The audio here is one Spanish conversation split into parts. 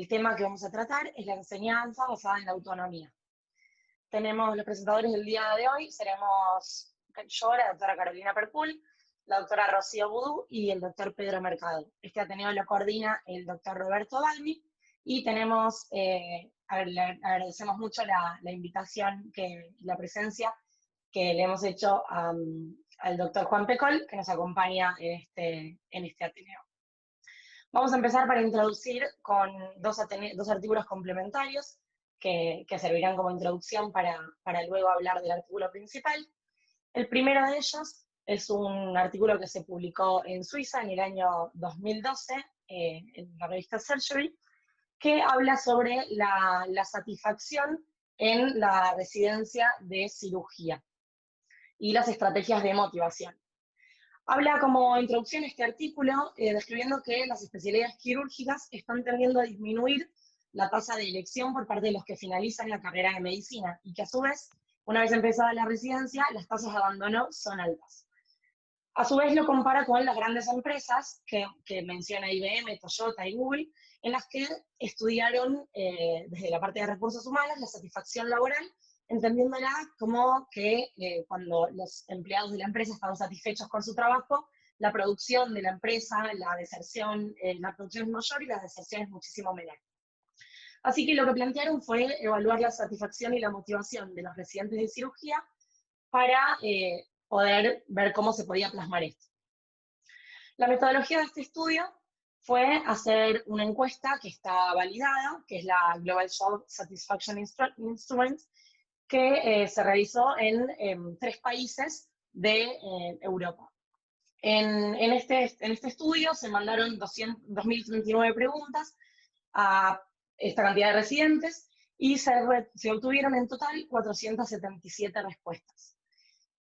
El tema que vamos a tratar es la enseñanza basada en la autonomía. Tenemos los presentadores del día de hoy, seremos yo, la doctora Carolina Perpul, la doctora Rocío Budú y el doctor Pedro Mercado. Este ateneo lo coordina el doctor Roberto Balmi y tenemos, le agradecemos mucho la invitación y la presencia que le hemos hecho al doctor Juan Pecol, que nos acompaña en este ateneo. Vamos a empezar para introducir con dos artículos complementarios que servirán como introducción para luego hablar del artículo principal. El primero de ellos es un artículo que se publicó en Suiza en el año 2012, en la revista Surgery, que habla sobre la satisfacción en la residencia de cirugía y las estrategias de motivación. Habla como introducción este artículo describiendo que las especialidades quirúrgicas están tendiendo a disminuir la tasa de elección por parte de los que finalizan la carrera de medicina y que a su vez, una vez empezada la residencia, las tasas de abandono son altas. A su vez lo compara con las grandes empresas que menciona IBM, Toyota y Google, en las que estudiaron desde la parte de recursos humanos la satisfacción laboral, entendiéndola como que cuando los empleados de la empresa estaban satisfechos con su trabajo, la producción de la empresa, la producción es mayor y la deserción es muchísimo menor. Así que lo que plantearon fue evaluar la satisfacción y la motivación de los residentes de cirugía para poder ver cómo se podía plasmar esto. La metodología de este estudio fue hacer una encuesta que está validada, que es la Global Job Satisfaction Instrument, que se realizó en 3 países de Europa. En este estudio se mandaron 2.039 preguntas a esta cantidad de residentes y se obtuvieron en total 477 respuestas.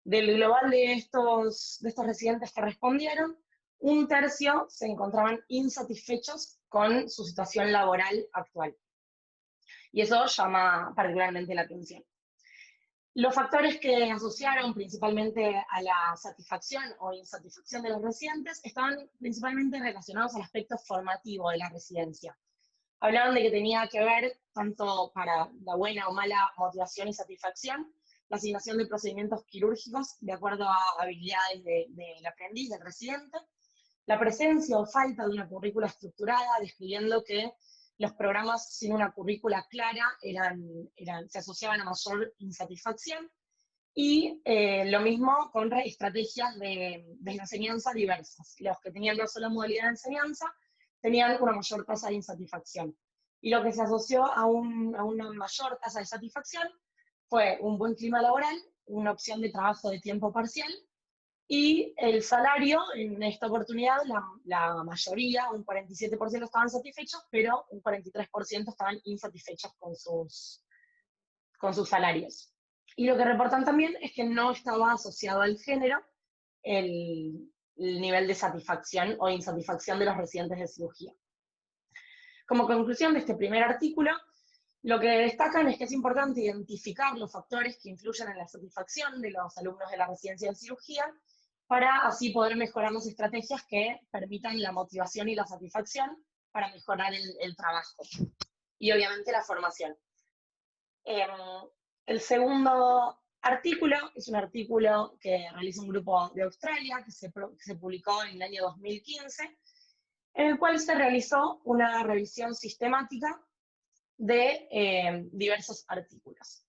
Del global de estos residentes que respondieron, 1/3 se encontraban insatisfechos con su situación laboral actual. Y eso llama particularmente la atención. Los factores que asociaron principalmente a la satisfacción o insatisfacción de los residentes estaban principalmente relacionados al aspecto formativo de la residencia. Hablaban de que tenía que ver, tanto para la buena o mala motivación y satisfacción, la asignación de procedimientos quirúrgicos de acuerdo a habilidades del aprendiz, del residente, la presencia o falta de una currícula estructurada, describiendo que los programas sin una currícula clara se asociaban a mayor insatisfacción, y lo mismo con estrategias de enseñanza diversas. Los que tenían una sola modalidad de enseñanza tenían una mayor tasa de insatisfacción. Y lo que se asoció a una mayor tasa de satisfacción fue un buen clima laboral, una opción de trabajo de tiempo parcial, y el salario, en esta oportunidad, la mayoría, un 47% estaban satisfechos, pero un 43% estaban insatisfechos con sus salarios. Y lo que reportan también es que no estaba asociado al género el nivel de satisfacción o insatisfacción de los residentes de cirugía. Como conclusión de este primer artículo, lo que destacan es que es importante identificar los factores que influyen en la satisfacción de los alumnos de la residencia de cirugía, para así poder mejorar las estrategias que permitan la motivación y la satisfacción para mejorar el trabajo. Y obviamente la formación. El segundo artículo es un artículo que realiza un grupo de Australia, que se publicó en el año 2015, en el cual se realizó una revisión sistemática de diversos artículos.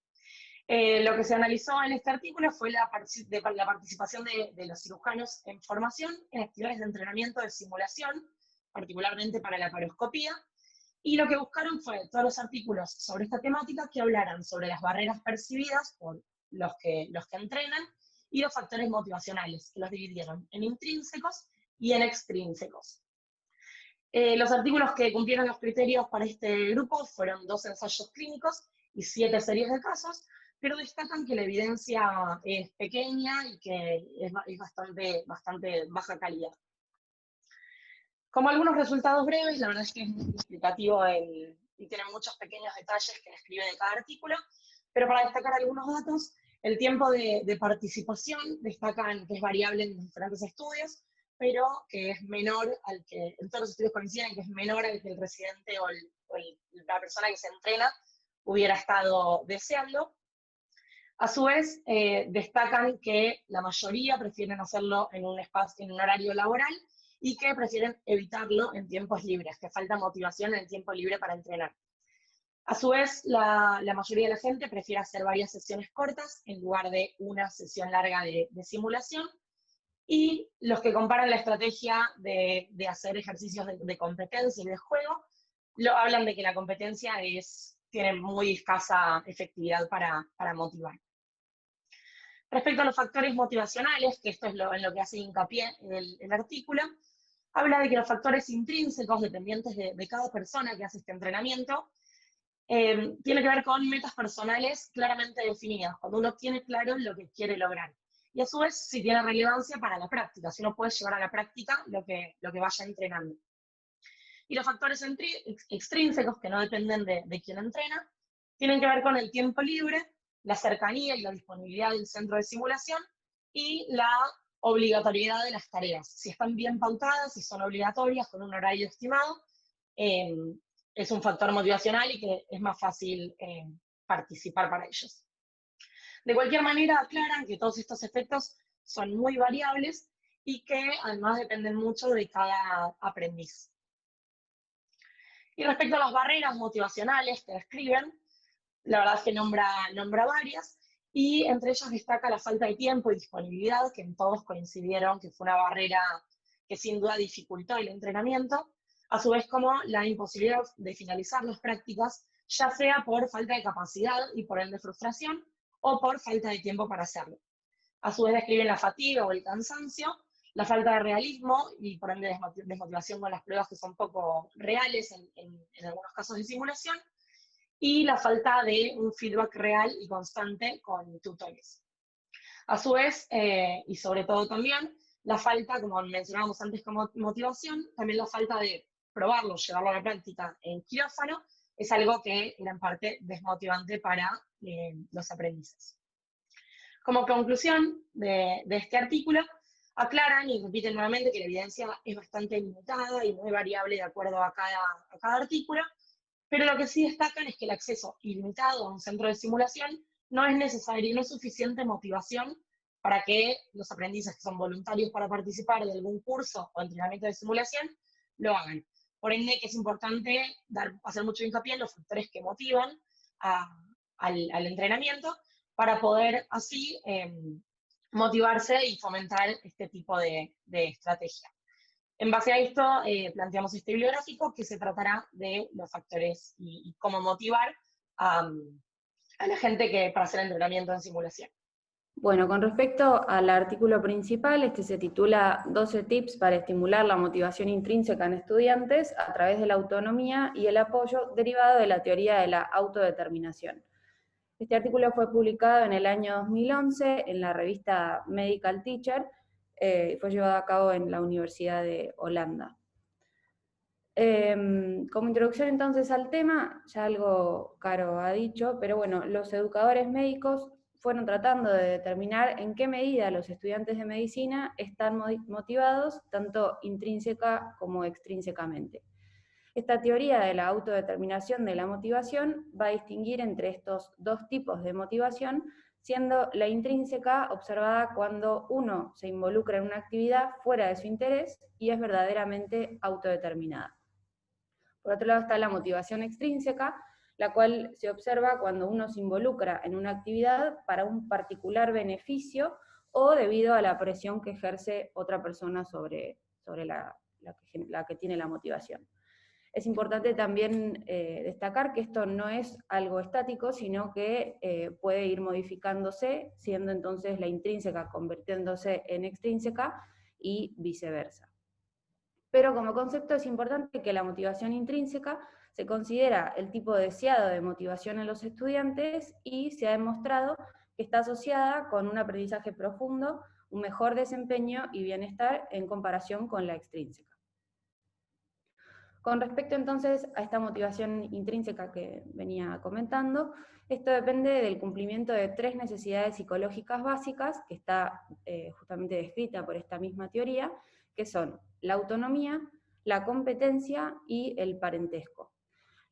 Lo que se analizó en este artículo fue la participación de los cirujanos en formación, en actividades de entrenamiento de simulación, particularmente para la laparoscopía, y lo que buscaron fue todos los artículos sobre esta temática que hablaran sobre las barreras percibidas por los que entrenan y los factores motivacionales, que los dividieron en intrínsecos y en extrínsecos. Los artículos que cumplieron los criterios para este grupo fueron 2 ensayos clínicos y 7 series de casos, pero destacan que la evidencia es pequeña y que es bastante baja calidad. Como algunos resultados breves, la verdad es que es muy explicativo y tiene muchos pequeños detalles que describe de cada artículo, pero para destacar algunos datos, el tiempo de participación destacan que es variable en los diferentes estudios, pero que es menor al que, en todos los estudios coinciden que es menor al que el residente la persona que se entrena hubiera estado deseando. A su vez, destacan que la mayoría prefieren hacerlo en un espacio, en un horario laboral, y que prefieren evitarlo en tiempos libres, que falta motivación en el tiempo libre para entrenar. A su vez, la mayoría de la gente prefiere hacer varias sesiones cortas en lugar de una sesión larga de simulación, y los que comparan la estrategia de hacer ejercicios de competencia y de juego, hablan de que la competencia tiene muy escasa efectividad para motivar. Respecto a los factores motivacionales, que esto es en lo que hace hincapié el artículo, habla de que los factores intrínsecos dependientes de cada persona que hace este entrenamiento tiene que ver con metas personales claramente definidas, cuando uno tiene claro lo que quiere lograr. Y a su vez, si tiene relevancia para la práctica, si uno puede llevar a la práctica lo que vaya entrenando. Y los factores extrínsecos, que no dependen de quién entrena, tienen que ver con el tiempo libre, la cercanía y la disponibilidad del centro de simulación y la obligatoriedad de las tareas. Si están bien pautadas, si son obligatorias, con un horario estimado, es un factor motivacional y que es más fácil participar para ellos. De cualquier manera, aclaran que todos estos efectos son muy variables y que además dependen mucho de cada aprendiz. Y respecto a las barreras motivacionales que describen, la verdad es que nombra varias, y entre ellas destaca la falta de tiempo y disponibilidad, que en todos coincidieron que fue una barrera que sin duda dificultó el entrenamiento, a su vez como la imposibilidad de finalizar las prácticas, ya sea por falta de capacidad y por ende frustración, o por falta de tiempo para hacerlo. A su vez describen la fatiga o el cansancio, la falta de realismo y por ende desmotivación con las pruebas que son poco reales en algunos casos de simulación, y la falta de un feedback real y constante con tutores. A su vez, y sobre todo también, la falta, como mencionábamos antes como motivación, también la falta de probarlo, llevarlo a la práctica en quirófano, es algo que era en parte desmotivante para los aprendices. Como conclusión de este artículo, aclaran y repiten nuevamente que la evidencia es bastante limitada y muy variable de acuerdo a cada artículo, pero lo que sí destacan es que el acceso ilimitado a un centro de simulación no es necesario y no es suficiente motivación para que los aprendices que son voluntarios para participar de algún curso o entrenamiento de simulación lo hagan. Por ende, que es importante hacer mucho hincapié en los factores que motivan al entrenamiento para poder así motivarse y fomentar este tipo de estrategia. En base a esto, planteamos este bibliográfico que se tratará de los factores y cómo motivar a la gente para hacer entrenamiento en simulación. Bueno, con respecto al artículo principal, este se titula 12 tips para estimular la motivación intrínseca en estudiantes a través de la autonomía y el apoyo derivado de la teoría de la autodeterminación. Este artículo fue publicado en el año 2011 en la revista Medical Teacher, fue llevado a cabo en la Universidad de Holanda. Como introducción entonces al tema, ya algo Caro ha dicho, pero bueno, los educadores médicos fueron tratando de determinar en qué medida los estudiantes de medicina están motivados, tanto intrínseca como extrínsecamente. Esta teoría de la autodeterminación de la motivación va a distinguir entre estos dos tipos de motivación, siendo la intrínseca observada cuando uno se involucra en una actividad fuera de su interés y es verdaderamente autodeterminada. Por otro lado está la motivación extrínseca, la cual se observa cuando uno se involucra en una actividad para un particular beneficio o debido a la presión que ejerce otra persona sobre la que tiene la motivación. Es importante también destacar que esto no es algo estático, sino que puede ir modificándose, siendo entonces la intrínseca convirtiéndose en extrínseca y viceversa. Pero como concepto es importante que la motivación intrínseca se considera el tipo deseado de motivación en los estudiantes y se ha demostrado que está asociada con un aprendizaje profundo, un mejor desempeño y bienestar en comparación con la extrínseca. Con respecto entonces a esta motivación intrínseca que venía comentando, esto depende del cumplimiento de 3 necesidades psicológicas básicas, que está justamente descrita por esta misma teoría, que son la autonomía, la competencia y el parentesco.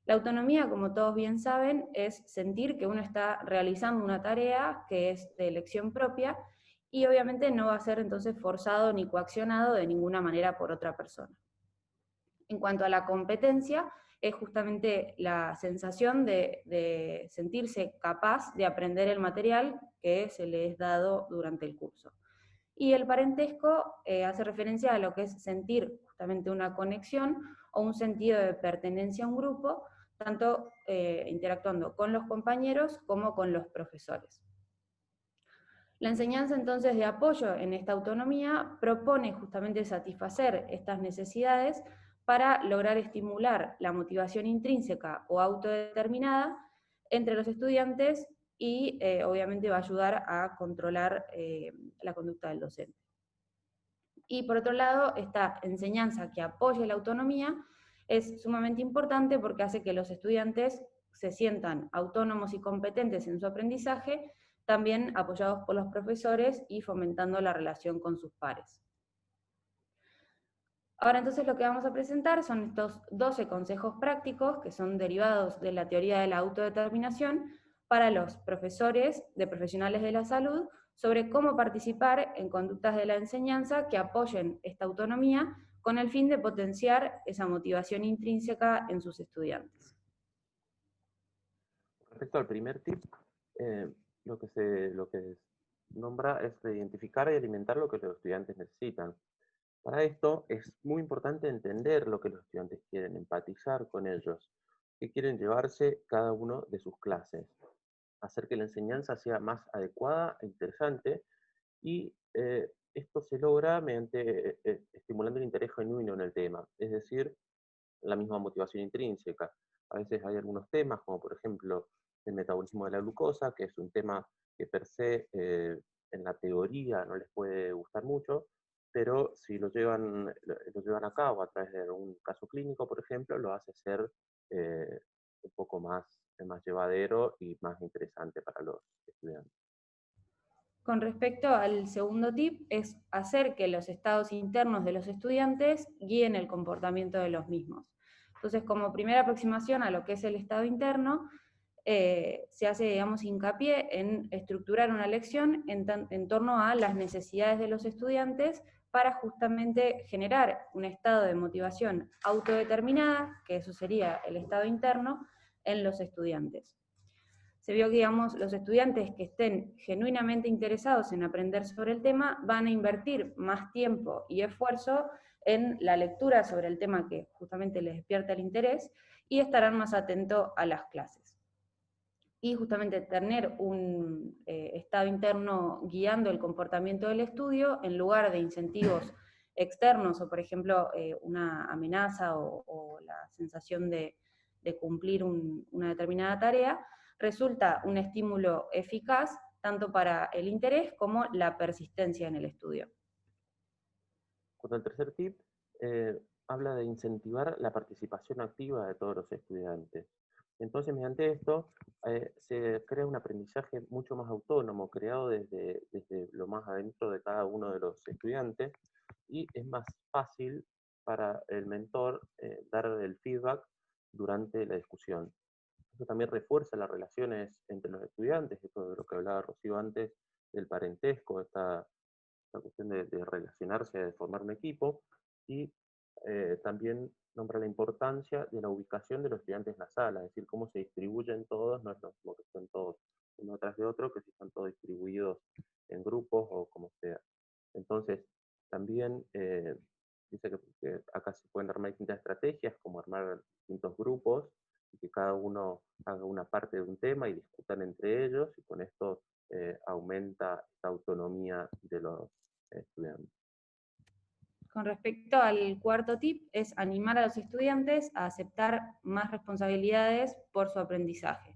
La autonomía, como todos bien saben, es sentir que uno está realizando una tarea que es de elección propia y obviamente no va a ser entonces forzado ni coaccionado de ninguna manera por otra persona. En cuanto a la competencia, es justamente la sensación de sentirse capaz de aprender el material que se le es dado durante el curso. Y el parentesco hace referencia a lo que es sentir justamente una conexión o un sentido de pertenencia a un grupo, tanto interactuando con los compañeros como con los profesores. La enseñanza entonces de apoyo en esta autonomía propone justamente satisfacer estas necesidades para lograr estimular la motivación intrínseca o autodeterminada entre los estudiantes y obviamente va a ayudar a controlar la conducta del docente. Y por otro lado, esta enseñanza que apoye la autonomía es sumamente importante porque hace que los estudiantes se sientan autónomos y competentes en su aprendizaje, también apoyados por los profesores y fomentando la relación con sus pares. Ahora entonces lo que vamos a presentar son estos 12 consejos prácticos que son derivados de la teoría de la autodeterminación para los profesores de profesionales de la salud sobre cómo participar en conductas de la enseñanza que apoyen esta autonomía con el fin de potenciar esa motivación intrínseca en sus estudiantes. Respecto al primer tip, lo que nombra es de identificar y alimentar lo que los estudiantes necesitan. Para esto es muy importante entender lo que los estudiantes quieren, empatizar con ellos, qué quieren llevarse cada uno de sus clases, hacer que la enseñanza sea más adecuada e interesante, y esto se logra mediante estimulando el interés genuino en el tema, es decir, la misma motivación intrínseca. A veces hay algunos temas, como por ejemplo el metabolismo de la glucosa, que es un tema que per se en la teoría no les puede gustar mucho, pero si lo llevan a cabo a través de un caso clínico, por ejemplo, lo hace ser un poco más llevadero y más interesante para los estudiantes. Con respecto al segundo tip, es hacer que los estados internos de los estudiantes guíen el comportamiento de los mismos. Entonces, como primera aproximación a lo que es el estado interno, se hace, digamos, hincapié en estructurar una lección en torno a las necesidades de los estudiantes para justamente generar un estado de motivación autodeterminada, que eso sería el estado interno, en los estudiantes. Se vio que, digamos, los estudiantes que estén genuinamente interesados en aprender sobre el tema van a invertir más tiempo y esfuerzo en la lectura sobre el tema que justamente les despierta el interés y estarán más atentos a las clases. Y justamente tener un estado interno guiando el comportamiento del estudio en lugar de incentivos externos o, por ejemplo, una amenaza o la sensación de cumplir una determinada tarea, resulta un estímulo eficaz tanto para el interés como la persistencia en el estudio. Con el tercer tip, habla de incentivar la participación activa de todos los estudiantes. Entonces, mediante esto, se crea un aprendizaje mucho más autónomo, creado desde lo más adentro de cada uno de los estudiantes, y es más fácil para el mentor dar el feedback durante la discusión. Eso también refuerza las relaciones entre los estudiantes, esto de lo que hablaba Rocío antes, del parentesco, esta cuestión de relacionarse, de formar un equipo, y también nombra la importancia de la ubicación de los estudiantes en la sala, es decir, cómo se distribuyen todos, no es lo mismo que estén todos uno tras de otro, que si están todos distribuidos en grupos o como sea. Entonces, también dice que acá se pueden armar distintas estrategias, como armar distintos grupos, y que cada uno haga una parte de un tema y discutan entre ellos, y con esto aumenta la autonomía de los estudiantes. Con respecto al cuarto tip, es animar a los estudiantes a aceptar más responsabilidades por su aprendizaje.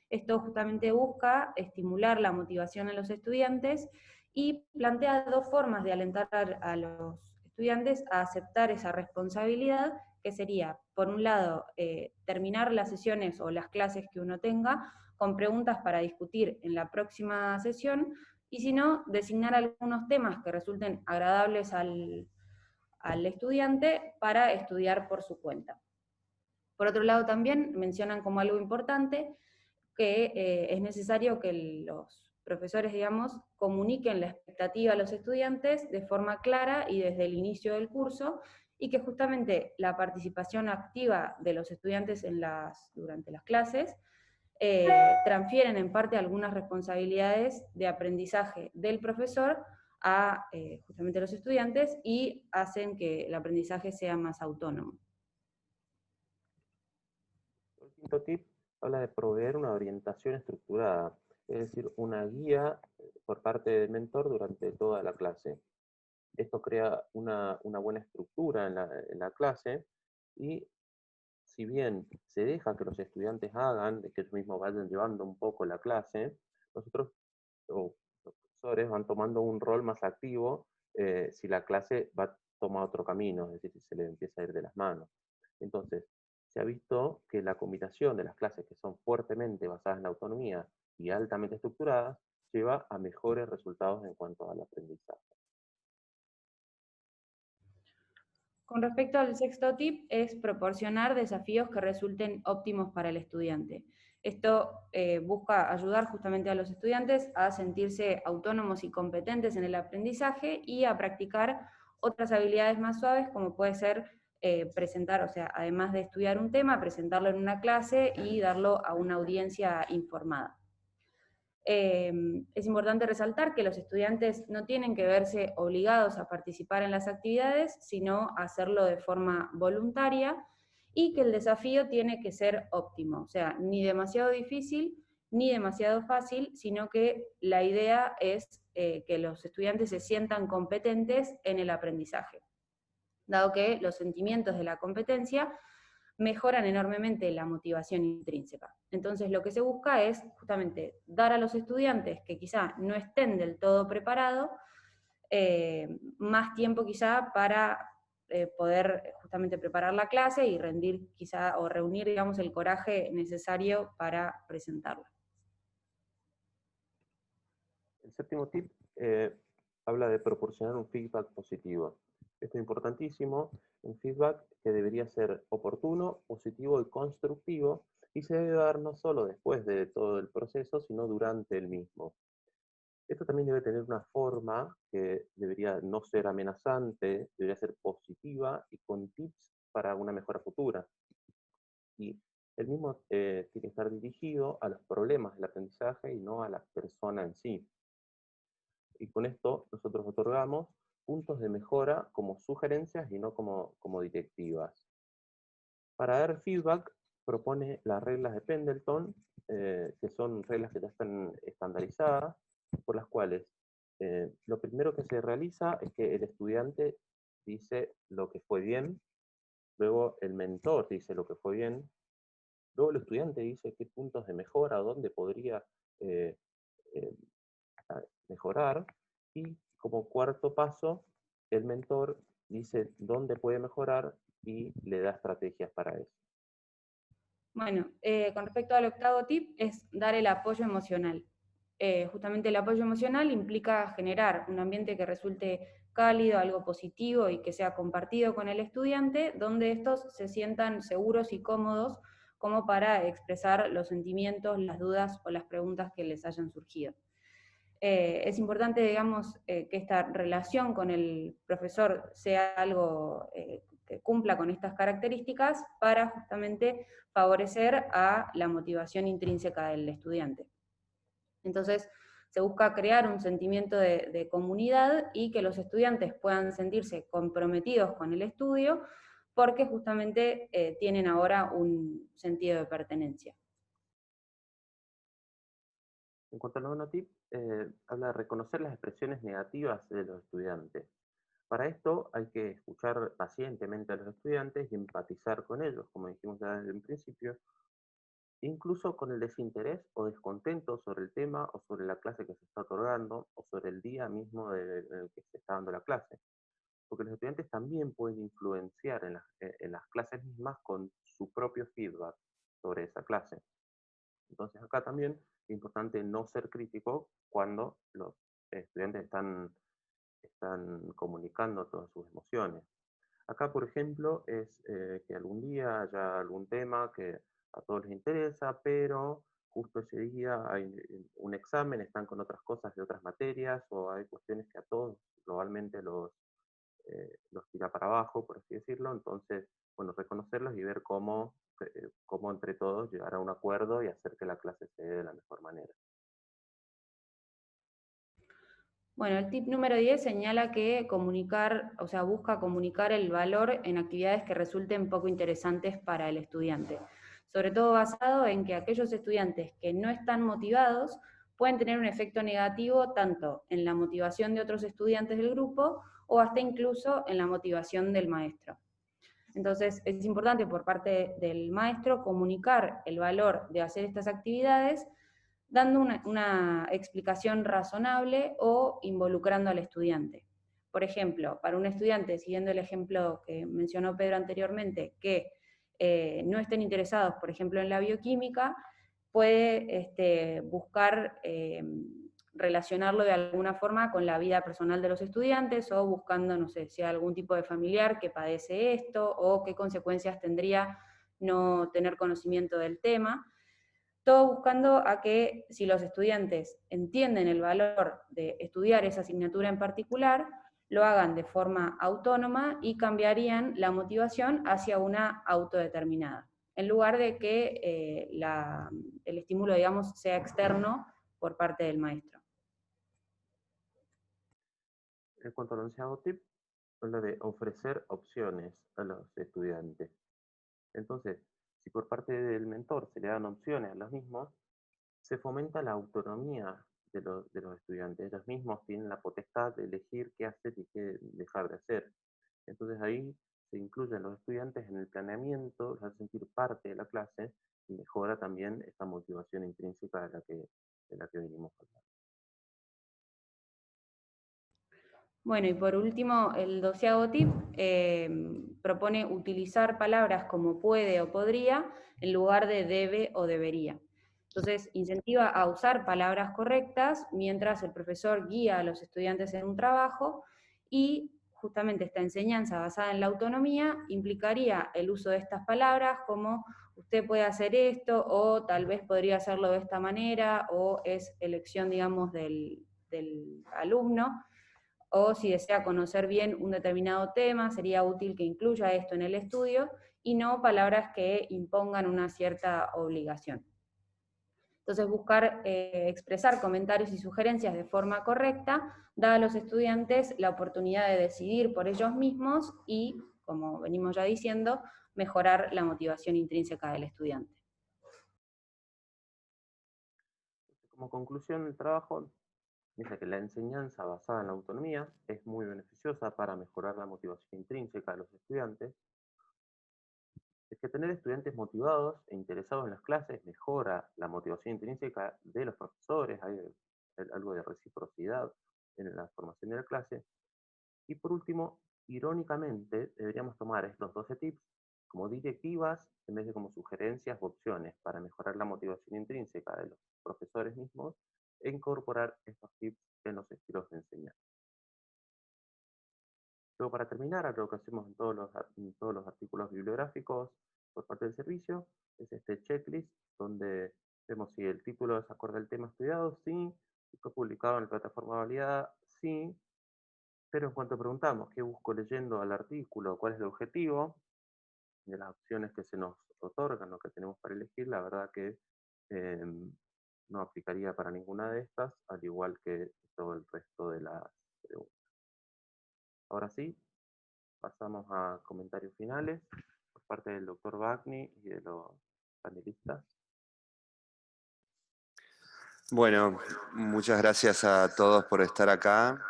Esto justamente busca estimular la motivación en los estudiantes y plantea dos formas de alentar a los estudiantes a aceptar esa responsabilidad, que sería, por un lado, terminar las sesiones o las clases que uno tenga con preguntas para discutir en la próxima sesión, y si no, designar algunos temas que resulten agradables al al estudiante para estudiar por su cuenta. Por otro lado, también mencionan como algo importante que es necesario que los profesores, digamos, comuniquen la expectativa a los estudiantes de forma clara y desde el inicio del curso, y que justamente la participación activa de los estudiantes durante las clases transfieren en parte algunas responsabilidades de aprendizaje del profesor a justamente los estudiantes y hacen que el aprendizaje sea más autónomo. El quinto tip habla de proveer una orientación estructurada, es decir, una guía por parte del mentor durante toda la clase. Esto crea una buena estructura en la clase, y si bien se deja que los estudiantes hagan, que ellos mismos vayan llevando un poco la clase, nosotros, o los profesores, van tomando un rol más activo si la clase va a tomar otro camino, es decir, si se le empieza a ir de las manos. Entonces, se ha visto que la combinación de las clases que son fuertemente basadas en la autonomía y altamente estructuradas lleva a mejores resultados en cuanto al aprendizaje. Con respecto al sexto tip, es proporcionar desafíos que resulten óptimos para el estudiante. Esto busca ayudar justamente a los estudiantes a sentirse autónomos y competentes en el aprendizaje y a practicar otras habilidades más suaves, como puede ser presentar, o sea, además de estudiar un tema, presentarlo en una clase y darlo a una audiencia informada. Es importante resaltar que los estudiantes no tienen que verse obligados a participar en las actividades, sino a hacerlo de forma voluntaria, y que el desafío tiene que ser óptimo, o sea, ni demasiado difícil ni demasiado fácil, sino que la idea es que los estudiantes se sientan competentes en el aprendizaje, dado que los sentimientos de la competencia mejoran enormemente la motivación intrínseca. Entonces lo que se busca es justamente dar a los estudiantes que quizá no estén del todo preparados más tiempo quizá para poder justamente preparar la clase y rendir quizá, o reunir, digamos, el coraje necesario para presentarla. El séptimo tip habla de proporcionar un feedback positivo. Esto es importantísimo, un feedback que debería ser oportuno, positivo y constructivo, y se debe dar no solo después de todo el proceso, sino durante el mismo. Esto también debe tener una forma que debería no ser amenazante, debería ser positiva y con tips para una mejora futura. Y el mismo tiene que estar dirigido a los problemas del aprendizaje y no a la persona en sí. Y con esto nosotros otorgamos puntos de mejora como sugerencias y no como directivas. Para dar feedback, propone las reglas de Pendleton, que son reglas que ya están estandarizadas, por las cuales lo primero que se realiza es que el estudiante dice lo que fue bien, luego el mentor dice lo que fue bien, luego el estudiante dice qué puntos de mejora o dónde podría eh, eh, mejorar, y como cuarto paso, el mentor dice dónde puede mejorar y le da estrategias para eso. Bueno, con respecto al octavo tip, es dar el apoyo emocional. Justamente el apoyo emocional implica generar un ambiente que resulte cálido, algo positivo y que sea compartido con el estudiante, donde estos se sientan seguros y cómodos como para expresar los sentimientos, las dudas o las preguntas que les hayan surgido. Es importante, digamos, que esta relación con el profesor sea algo que cumpla con estas características para justamente favorecer a la motivación intrínseca del estudiante. Entonces, se busca crear un sentimiento de comunidad y que los estudiantes puedan sentirse comprometidos con el estudio, porque justamente tienen ahora un sentido de pertenencia. En cuanto al noveno tip, habla de reconocer las expresiones negativas de los estudiantes. Para esto hay que escuchar pacientemente a los estudiantes y empatizar con ellos, como dijimos ya desde el principio, incluso con el desinterés o descontento sobre el tema o sobre la clase que se está otorgando o sobre el día mismo en el que se está dando la clase. Porque los estudiantes también pueden influenciar en las clases mismas con su propio feedback sobre esa clase. Entonces acá también es importante no ser crítico cuando los estudiantes están comunicando todas sus emociones. Acá, por ejemplo, es que algún día haya algún tema que a todos les interesa, pero justo ese día hay un examen, están con otras cosas de otras materias, o hay cuestiones que a todos globalmente los tira para abajo, por así decirlo. Entonces, bueno, reconocerlos y ver cómo entre todos llegar a un acuerdo y hacer que la clase se dé de la mejor manera. Bueno, el tip número 10 señala que busca comunicar el valor en actividades que resulten poco interesantes para el estudiante, sobre todo basado en que aquellos estudiantes que no están motivados pueden tener un efecto negativo tanto en la motivación de otros estudiantes del grupo o hasta incluso en la motivación del maestro. Entonces, es importante por parte del maestro comunicar el valor de hacer estas actividades dando una explicación razonable o involucrando al estudiante. Por ejemplo, para un estudiante, siguiendo el ejemplo que mencionó Pedro anteriormente, que no estén interesados, por ejemplo, en la bioquímica, puede buscar relacionarlo de alguna forma con la vida personal de los estudiantes o buscando, no sé, si hay algún tipo de familiar que padece esto o qué consecuencias tendría no tener conocimiento del tema. Todo buscando a que si los estudiantes entienden el valor de estudiar esa asignatura en particular, lo hagan de forma autónoma y cambiarían la motivación hacia una autodeterminada, en lugar de que el estímulo, digamos, sea externo por parte del maestro. En cuanto al onceavo tip, habla de ofrecer opciones a los estudiantes. Entonces, si por parte del mentor se le dan opciones a los mismos, se fomenta la autonomía de los estudiantes. Ellos mismos tienen la potestad de elegir qué hacer y qué dejar de hacer. Entonces ahí se incluyen los estudiantes en el planeamiento, los hace sentir parte de la clase y mejora también esta motivación intrínseca de la que venimos hablando. Bueno, y por último, el 12º tip propone utilizar palabras como puede o podría en lugar de debe o debería. Entonces, incentiva a usar palabras correctas mientras el profesor guía a los estudiantes en un trabajo y justamente esta enseñanza basada en la autonomía implicaría el uso de estas palabras como usted puede hacer esto o tal vez podría hacerlo de esta manera o es elección, digamos, del alumno. O si desea conocer bien un determinado tema, sería útil que incluya esto en el estudio y no palabras que impongan una cierta obligación. Entonces, buscar expresar comentarios y sugerencias de forma correcta da a los estudiantes la oportunidad de decidir por ellos mismos y, como venimos ya diciendo, mejorar la motivación intrínseca del estudiante. Como conclusión del trabajo, dice que la enseñanza basada en la autonomía es muy beneficiosa para mejorar la motivación intrínseca de los estudiantes. Es que tener estudiantes motivados e interesados en las clases mejora la motivación intrínseca de los profesores, hay algo de reciprocidad en la formación de la clase. Y por último, irónicamente, deberíamos tomar estos 12 tips como directivas en vez de como sugerencias u opciones para mejorar la motivación intrínseca de los profesores mismos e incorporar estos tips en los estilos de enseñanza. Luego, para terminar, algo que hacemos en todos los artículos bibliográficos por parte del servicio, es este checklist donde vemos si el título es acorde al tema estudiado, sí, si fue publicado en la plataforma validada, sí, pero en cuanto preguntamos qué busco leyendo al artículo, cuál es el objetivo de las opciones que se nos otorgan o que tenemos para elegir, la verdad que no aplicaría para ninguna de estas, al igual que todo el resto de las preguntas. Ahora sí, pasamos a comentarios finales por parte del doctor Bagni y de los panelistas. Bueno, muchas gracias a todos por estar acá.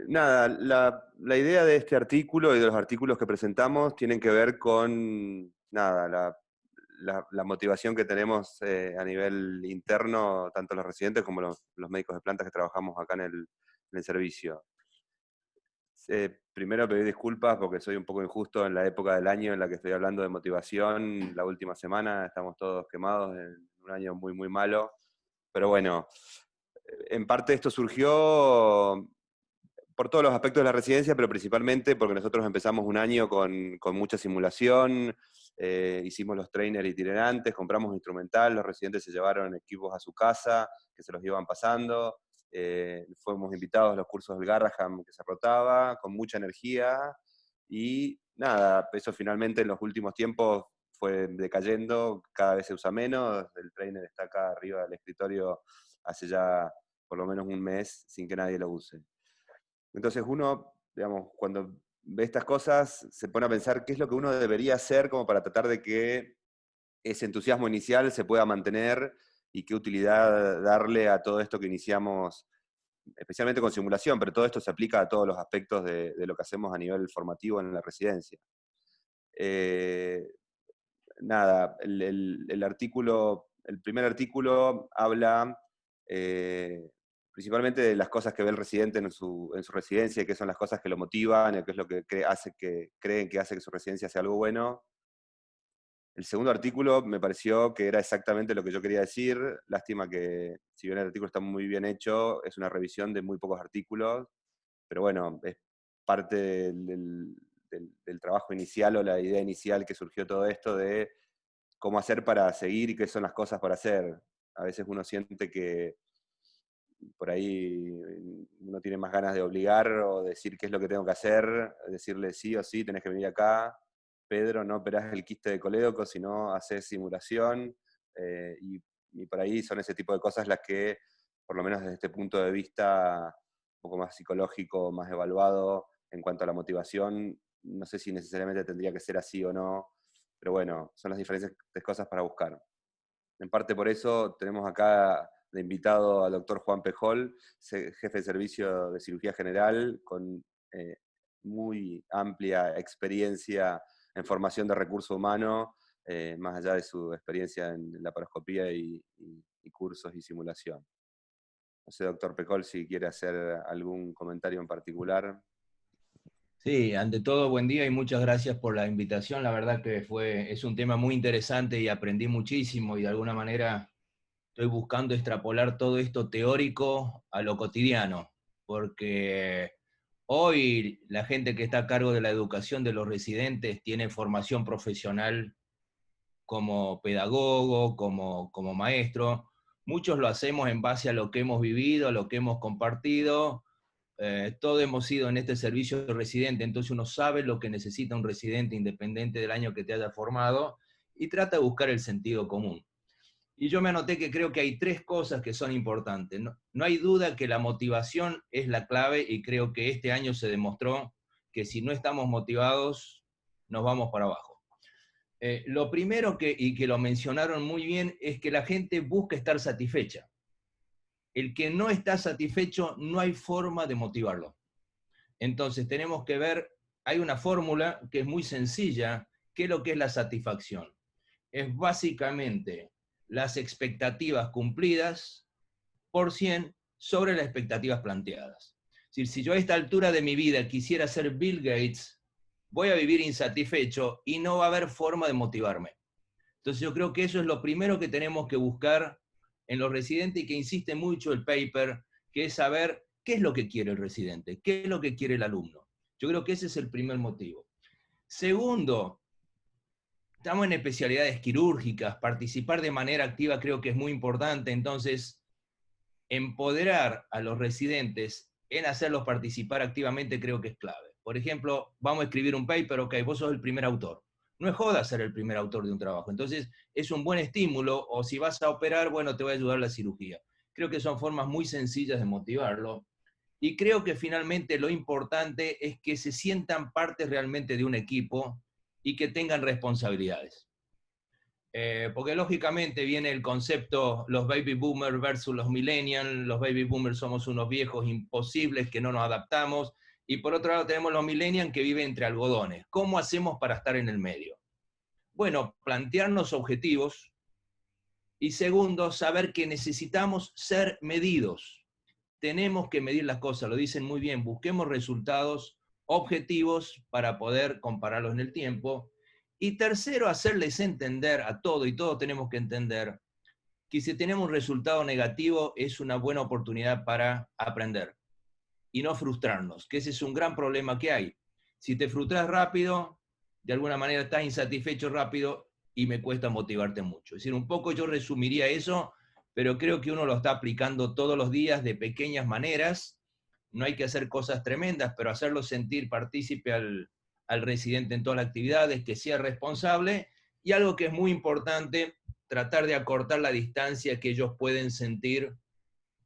Nada, la idea de este artículo y de los artículos que presentamos tienen que ver con nada, la motivación que tenemos a nivel interno, tanto los residentes como los médicos de planta que trabajamos acá en el servicio. Primero pedir disculpas porque soy un poco injusto en la época del año en la que estoy hablando de motivación. La última semana estamos todos quemados en un año muy, muy malo. Pero bueno, en parte esto surgió por todos los aspectos de la residencia, pero principalmente porque nosotros empezamos un año con mucha simulación, hicimos los trainers itinerantes, compramos instrumental, los residentes se llevaron equipos a su casa, que se los iban pasando, fuimos invitados a los cursos del Garraham que se rotaba, con mucha energía, y nada, eso finalmente en los últimos tiempos fue decayendo, cada vez se usa menos, el trainer está acá arriba del escritorio hace ya por lo menos un mes sin que nadie lo use. Entonces uno, digamos, cuando ve estas cosas, se pone a pensar qué es lo que uno debería hacer como para tratar de que ese entusiasmo inicial se pueda mantener y qué utilidad darle a todo esto que iniciamos, especialmente con simulación, pero todo esto se aplica a todos los aspectos de lo que hacemos a nivel formativo en la residencia. Nada, el primer artículo habla principalmente de las cosas que ve el residente en su residencia, y qué son las cosas que lo motivan, y qué es lo que creen que hace que su residencia sea algo bueno. El segundo artículo me pareció que era exactamente lo que yo quería decir. Lástima que, si bien el artículo está muy bien hecho, es una revisión de muy pocos artículos, pero bueno, es parte del trabajo inicial o la idea inicial que surgió todo esto de cómo hacer para seguir y qué son las cosas para hacer. A veces uno siente que por ahí uno tiene más ganas de obligar o decir qué es lo que tengo que hacer, decirle sí o sí, tenés que venir acá, Pedro, no operás el quiste de colédoco, sino haces simulación, y por ahí son ese tipo de cosas las que, por lo menos desde este punto de vista un poco más psicológico, más evaluado en cuanto a la motivación, no sé si necesariamente tendría que ser así o no, pero bueno, son las diferentes cosas para buscar. En parte por eso tenemos acá de invitado al doctor Juan Pejol, jefe de servicio de cirugía general, con muy amplia experiencia en formación de recurso humano, más allá de su experiencia en laparoscopía y cursos y simulación. No sé, doctor Pejol, si quiere hacer algún comentario en particular. Sí, ante todo, buen día y muchas gracias por la invitación. La verdad que es un tema muy interesante y aprendí muchísimo, y de alguna manera estoy buscando extrapolar todo esto teórico a lo cotidiano, porque hoy la gente que está a cargo de la educación de los residentes tiene formación profesional como pedagogo, como maestro. Muchos lo hacemos en base a lo que hemos vivido, a lo que hemos compartido. Todos hemos sido en este servicio de residente, entonces uno sabe lo que necesita un residente independiente del año que te haya formado y trata de buscar el sentido común. Y yo me anoté que creo que hay tres cosas que son importantes. No hay duda que la motivación es la clave, y creo que este año se demostró que si no estamos motivados, nos vamos para abajo. Lo primero y que lo mencionaron muy bien, es que la gente busca estar satisfecha. El que no está satisfecho, no hay forma de motivarlo. Entonces tenemos que ver, hay una fórmula que es muy sencilla, que es lo que es la satisfacción. Es básicamente las expectativas cumplidas por 100 sobre las expectativas planteadas. Es decir, si yo a esta altura de mi vida quisiera ser Bill Gates, voy a vivir insatisfecho y no va a haber forma de motivarme. Entonces yo creo que eso es lo primero que tenemos que buscar en los residentes, y que insiste mucho el paper, que es saber qué es lo que quiere el residente, qué es lo que quiere el alumno. Yo creo que ese es el primer motivo. Segundo, estamos en especialidades quirúrgicas, participar de manera activa creo que es muy importante, entonces empoderar a los residentes en hacerlos participar activamente creo que es clave. Por ejemplo, vamos a escribir un paper, ok, vos sos el primer autor. No es joda ser el primer autor de un trabajo, entonces es un buen estímulo, o si vas a operar, bueno, te va a ayudar la cirugía. Creo que son formas muy sencillas de motivarlo, y creo que finalmente lo importante es que se sientan parte realmente de un equipo y que tengan responsabilidades. Porque lógicamente viene el concepto, los baby boomers versus los millennials. Los baby boomers somos unos viejos imposibles que no nos adaptamos, y por otro lado tenemos los millennials que viven entre algodones. ¿Cómo hacemos para estar en el medio? Bueno, plantearnos objetivos, y segundo, saber que necesitamos ser medidos. Tenemos que medir las cosas, lo dicen muy bien, busquemos resultados objetivos para poder compararlos en el tiempo. Y tercero, hacerles entender a todo, y todos tenemos que entender, que si tenemos un resultado negativo es una buena oportunidad para aprender. y no frustrarnos, que ese es un gran problema que hay. Si te frustras rápido, de alguna manera estás insatisfecho rápido y me cuesta motivarte mucho. Es decir, un poco yo resumiría eso, pero creo que uno lo está aplicando todos los días de pequeñas maneras. No hay que hacer cosas tremendas, pero hacerlo sentir partícipe al residente en todas las actividades, que sea responsable, y algo que es muy importante, tratar de acortar la distancia que ellos pueden sentir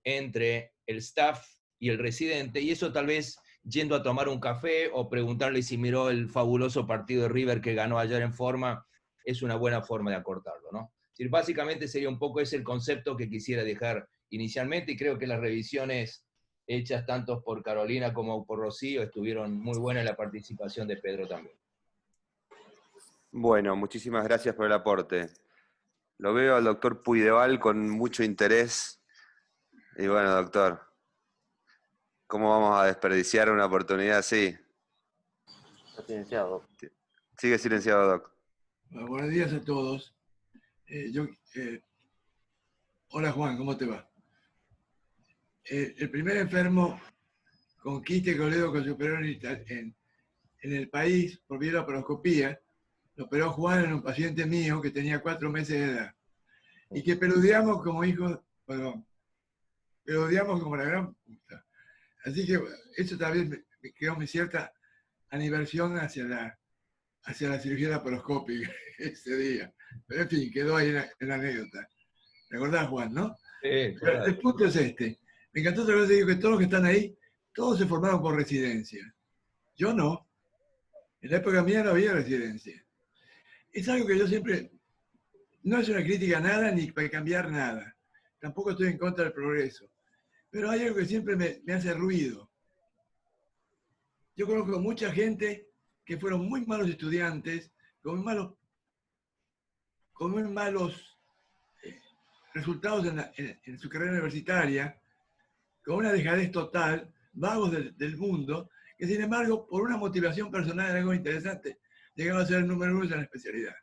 entre el staff y el residente, y eso tal vez yendo a tomar un café o preguntarle si miró el fabuloso partido de River que ganó ayer en forma, es una buena forma de acortarlo, ¿no? Es decir, básicamente sería un poco ese el concepto que quisiera dejar inicialmente, y creo que las revisiones hechas tanto por Carolina como por Rocío estuvieron muy buenas, la participación de Pedro también. Bueno, muchísimas gracias por el aporte. Lo veo al doctor Puideval con mucho interés. Y bueno, doctor, ¿cómo vamos a desperdiciar una oportunidad así? Está silenciado. Sigue silenciado, doc. Bueno, buenos días a todos. Hola Juan, ¿cómo te va? El primer enfermo con quiste colédoco superior en el país por violaparoscopía lo operó Juan en un paciente mío que tenía 4 meses de edad y que peludeamos como hijos, perdón, peludeamos como la gran puta. Así que eso también me creó mi cierta animación hacia la cirugía laparoscópica ese día. Pero en fin, quedó ahí en la anécdota. ¿Te acordás, Juan, no? Sí, Pero el punto es este. Me encantó otra vez, digo que todos los que están ahí, todos se formaron por residencia. Yo no. En la época mía no había residencia. Es algo que yo siempre, no es una crítica a nada ni para cambiar nada. Tampoco estoy en contra del progreso. Pero hay algo que siempre me hace ruido. Yo conozco mucha gente que fueron muy malos estudiantes, con muy malos resultados en su carrera universitaria, con una dejadez total, vagos del mundo, que sin embargo, por una motivación personal en algo interesante, llegaron a ser el número 1 en la especialidad.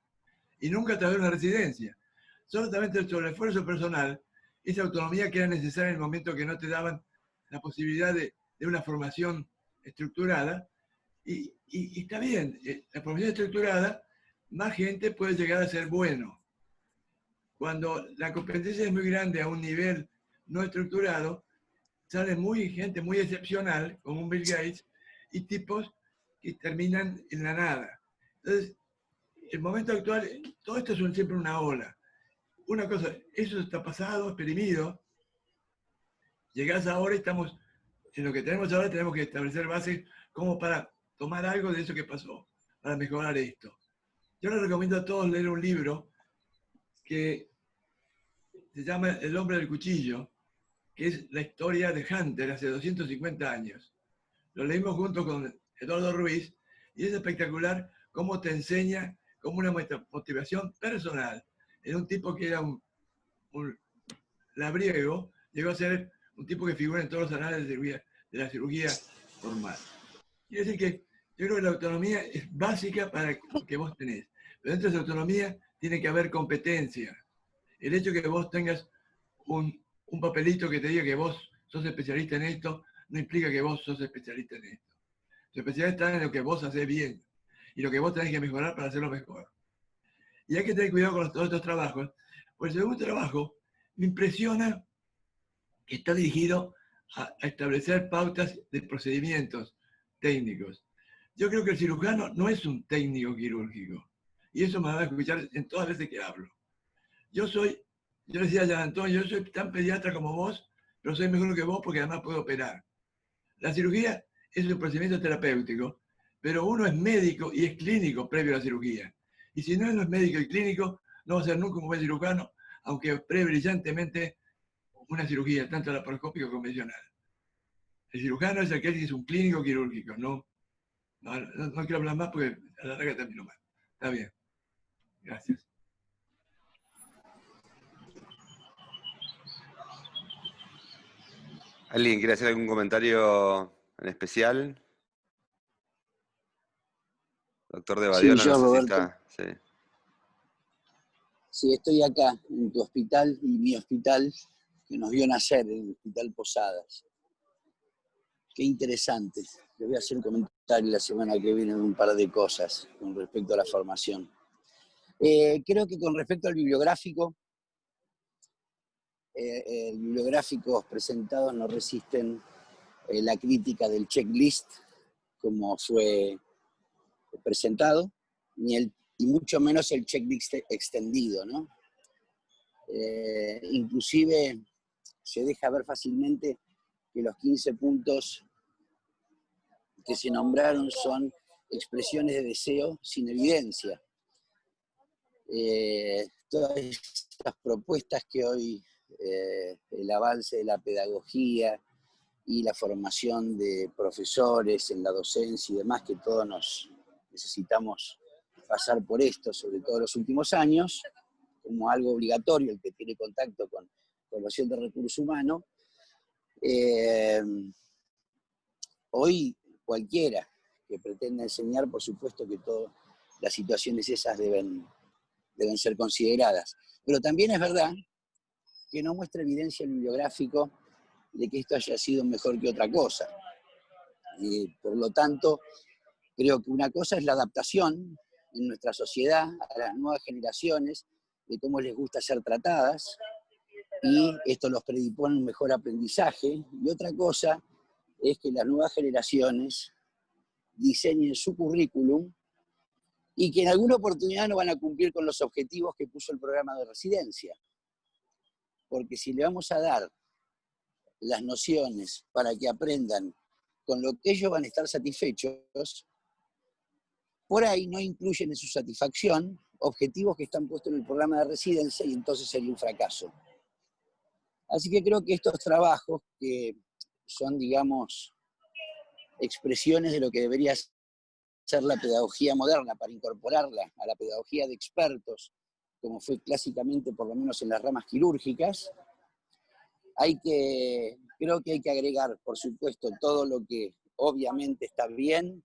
Y nunca tuvieron una residencia. Solamente sobre el esfuerzo personal, esa autonomía que era necesaria en el momento que no te daban la posibilidad de una formación estructurada. Y está bien, la formación estructurada, más gente puede llegar a ser bueno. Cuando la competencia es muy grande a un nivel no estructurado, sale gente muy excepcional, como un Bill Gates, y tipos que terminan en la nada. Entonces, el momento actual, todo esto es siempre una ola. Una cosa, eso está pasado, exprimido. Llegás ahora y estamos, en lo que tenemos ahora tenemos que establecer bases como para tomar algo de eso que pasó, para mejorar esto. Yo les recomiendo a todos leer un libro que se llama El hombre del cuchillo, que es la historia de Hunter hace 250 años. Lo leímos junto con Eduardo Ruiz y es espectacular cómo te enseña como una motivación personal. Era un tipo que era un labriego, llegó a ser un tipo que figura en todos los anales de la cirugía formal. Quiere decir que yo creo que la autonomía es básica para lo que vos tenés. Pero dentro de esa autonomía tiene que haber competencia. El hecho de que vos tengas un papelito que te diga que vos sos especialista en esto, no implica que vos sos especialista en esto. Tu especialidad está en lo que vos hacés bien y lo que vos tenés que mejorar para hacerlo mejor. Y hay que tener cuidado con todos estos trabajos, porque el segundo trabajo me impresiona que está dirigido a establecer pautas de procedimientos técnicos. Yo creo que el cirujano no es un técnico quirúrgico, y eso me va a escuchar en todas las veces que hablo. Yo le decía a Jean Antonio, yo soy tan pediatra como vos, pero soy mejor que vos porque además puedo operar. La cirugía es un procedimiento terapéutico, pero uno es médico y es clínico previo a la cirugía. Y si no es médico y clínico, no va a ser nunca un buen cirujano, aunque opere brillantemente una cirugía, tanto laparoscópica como convencional. El cirujano es aquel que es un clínico quirúrgico, no quiero hablar más porque a la larga termino mal. Está bien. Gracias. ¿Alguien quiere hacer algún comentario en especial? Doctor de Badiola, Sí, yo, no sé Roberto. si está. Sí. Sí, estoy acá, en tu hospital y mi hospital, que nos vio nacer, en el Hospital Posadas. Qué interesante. Les voy a hacer un comentario la semana que viene de un par de cosas con respecto a la formación. Creo que con respecto al bibliográfico, bibliográficos presentados no resisten la crítica del checklist como fue presentado, y mucho menos el checklist extendido, ¿no? Inclusive se deja ver fácilmente que los 15 puntos que se nombraron son expresiones de deseo sin evidencia. Todas estas propuestas que hoy el avance de la pedagogía y la formación de profesores en la docencia y demás, que todos nos necesitamos pasar por esto, sobre todo en los últimos años, como algo obligatorio, el que tiene contacto con formación de recursos humanos, hoy cualquiera que pretenda enseñar, por supuesto que todas las situaciones esas deben ser consideradas. Pero también es verdad que no muestra evidencia el bibliográfico de que esto haya sido mejor que otra cosa. Y por lo tanto, creo que una cosa es la adaptación en nuestra sociedad a las nuevas generaciones, de cómo les gusta ser tratadas, y esto los predispone a un mejor aprendizaje. Y otra cosa es que las nuevas generaciones diseñen su currículum y que en alguna oportunidad no van a cumplir con los objetivos que puso el programa de residencia. Porque si le vamos a dar las nociones para que aprendan con lo que ellos van a estar satisfechos, por ahí no incluyen en su satisfacción objetivos que están puestos en el programa de residencia, y entonces sería un fracaso. Así que creo que estos trabajos, que son, digamos, expresiones de lo que debería ser la pedagogía moderna, para incorporarla a la pedagogía de expertos, como fue clásicamente, por lo menos en las ramas quirúrgicas, creo que hay que agregar, por supuesto, todo lo que obviamente está bien,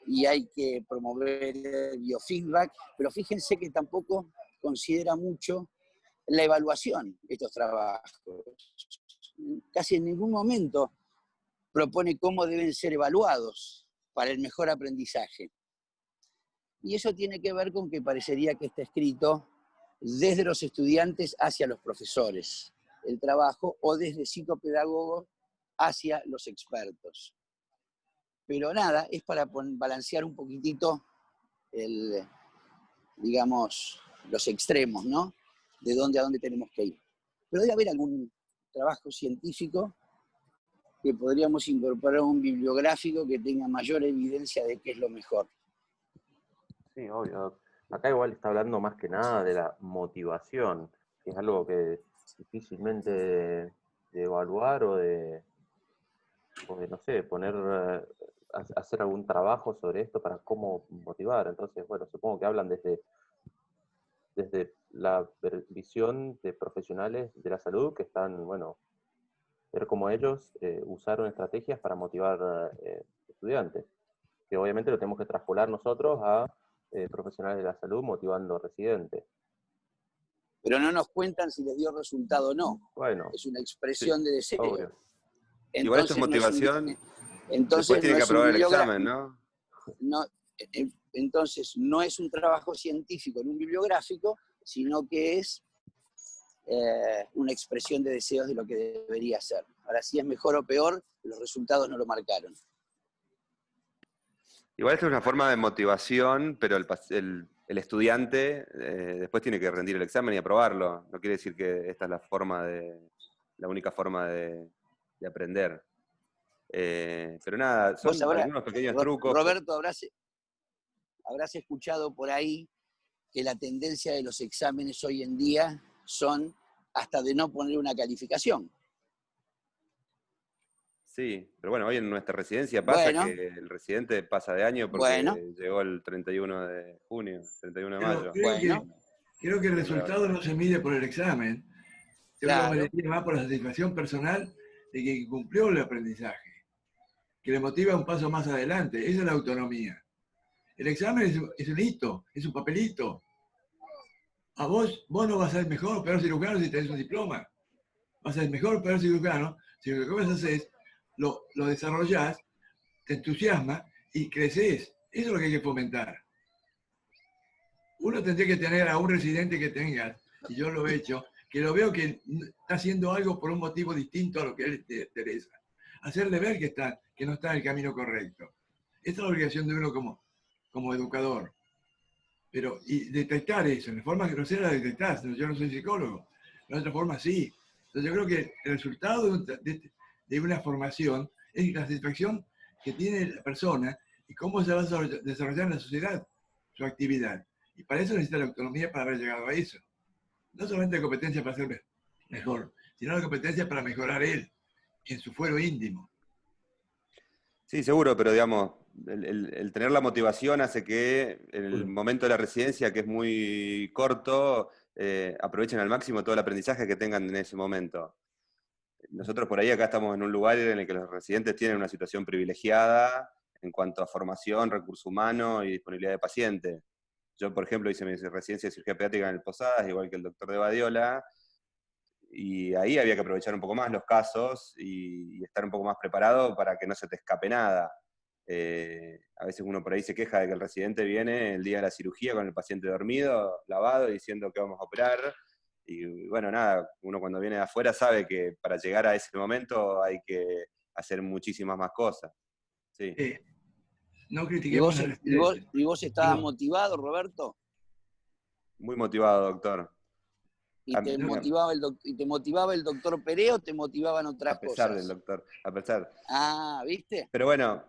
y hay que promover el biofeedback, pero fíjense que tampoco considera mucho la evaluación de estos trabajos. Casi en ningún momento propone cómo deben ser evaluados para el mejor aprendizaje. Y eso tiene que ver con que parecería que está escrito desde los estudiantes hacia los profesores, el trabajo, o desde psicopedagogos hacia los expertos. Pero nada, es para balancear un poquitito digamos, los extremos, ¿no? De dónde a dónde tenemos que ir. Pero debe haber algún trabajo científico que podríamos incorporar a un bibliográfico que tenga mayor evidencia de qué es lo mejor. Sí, obvio. Acá igual está hablando más que nada de la motivación, que es algo que difícilmente de evaluar o de, no sé, hacer algún trabajo sobre esto para cómo motivar. Entonces, bueno, supongo que hablan desde la visión de profesionales de la salud que están, bueno, ver cómo ellos usaron estrategias para motivar estudiantes, que obviamente lo tenemos que traspolar nosotros a profesionales de la salud motivando residentes. Pero no nos cuentan si les dio resultado o no. Bueno, es una expresión de deseo. Obvio. Entonces, igual esto es motivación, entonces después tiene que aprobar el examen, ¿no? Entonces no es un trabajo científico en un bibliográfico, sino que es una expresión de deseos de lo que debería ser. Ahora, si es mejor o peor, los resultados no lo marcaron. Igual esto es una forma de motivación, pero el estudiante después tiene que rendir el examen y aprobarlo. No quiere decir que esta es la única forma de aprender. Pero nada, son algunos pequeños trucos. Roberto, habrás escuchado por ahí que la tendencia de los exámenes hoy en día son hasta de no poner una calificación. Sí, pero bueno, hoy en nuestra residencia pasa que el residente pasa de año porque llegó el 31 de junio, 31 de mayo. Creo que el resultado no se mide por el examen, creo que se mide más por la satisfacción personal de que cumplió el aprendizaje, que le motiva un paso más adelante. Esa es la autonomía. El examen es un hito, es un papelito. A vos no vas a ser mejor o peor cirujano si tenés un diploma. Vas a ser mejor o peor cirujano si lo que vas a hacer es lo desarrollás, te entusiasma y creces. Eso es lo que hay que fomentar. Uno tendría que tener a un residente que tengas, y yo lo he hecho, que lo veo que está haciendo algo por un motivo distinto a lo que a él le interesa. Hacerle ver que no está en el camino correcto. Esa es la obligación de uno como educador. Pero, y detectar eso, en forma grosera la detectás. Yo no soy psicólogo, de otra forma sí. Entonces yo creo que el resultado de una formación es la satisfacción que tiene la persona y cómo se va a desarrollar en la sociedad su actividad. Y para eso necesita la autonomía para haber llegado a eso. No solamente la competencia para ser mejor, sino la competencia para mejorar él en su fuero íntimo. Sí, seguro, pero digamos, el tener la motivación hace que en el momento de la residencia, que es muy corto, aprovechen al máximo todo el aprendizaje que tengan en ese momento. Nosotros por ahí acá estamos en un lugar en el que los residentes tienen una situación privilegiada en cuanto a formación, recurso humano y disponibilidad de pacientes. Yo, por ejemplo, hice mi residencia de cirugía pediátrica en el Posadas, igual que el doctor de Badiola, y ahí había que aprovechar un poco más los casos y estar un poco más preparado para que no se te escape nada. A veces uno por ahí se queja de que el residente viene el día de la cirugía con el paciente dormido, lavado, diciendo que vamos a operar. Y bueno, nada, uno cuando viene de afuera sabe que para llegar a ese momento hay que hacer muchísimas más cosas. Sí. No critiquemos la residencia. ¿Y vos estabas motivado, Roberto? Muy motivado, doctor. ¿Y te motivaba el doctor Pérez o te motivaban otras cosas? A pesar del doctor, a pesar. Ah, ¿viste? Pero bueno,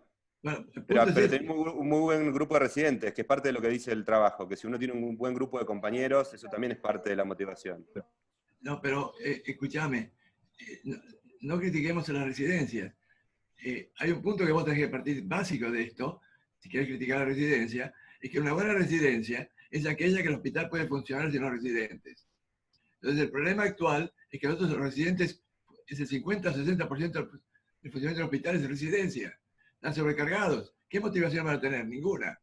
pero tenemos un muy buen grupo de residentes, que es parte de lo que dice el trabajo, que si uno tiene un buen grupo de compañeros, eso también es parte de la motivación. No, pero escúchame, no critiquemos a las residencias. Hay un punto que vos tenés que partir básico de esto, si querés criticar la residencia, es que una buena residencia es aquella que el hospital puede funcionar sin los residentes. Entonces el problema actual es que nosotros los residentes, es el 50-60% del funcionamiento del hospital es de residencia. Están sobrecargados. ¿Qué motivación van a tener? Ninguna.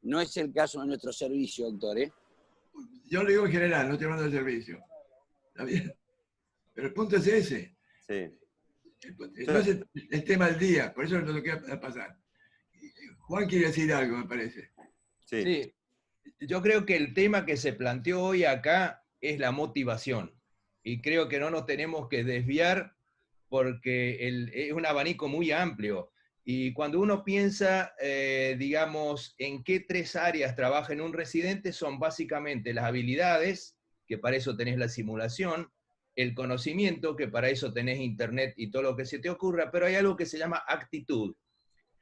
No es el caso de nuestro servicio, doctor, ¿eh? Yo lo digo en general, no estoy hablando del servicio. ¿Está bien? Pero el punto es ese. Sí. Entonces, el tema del día, por eso es lo que va a pasar. Juan quiere decir algo, me parece. Sí. Yo creo que el tema que se planteó hoy acá es la motivación. Y creo que no nos tenemos que desviar porque es un abanico muy amplio. Y cuando uno piensa, digamos, en qué 3 áreas trabaja en un residente, son básicamente las habilidades, que para eso tenés la simulación, el conocimiento, que para eso tenés internet y todo lo que se te ocurra, pero hay algo que se llama actitud.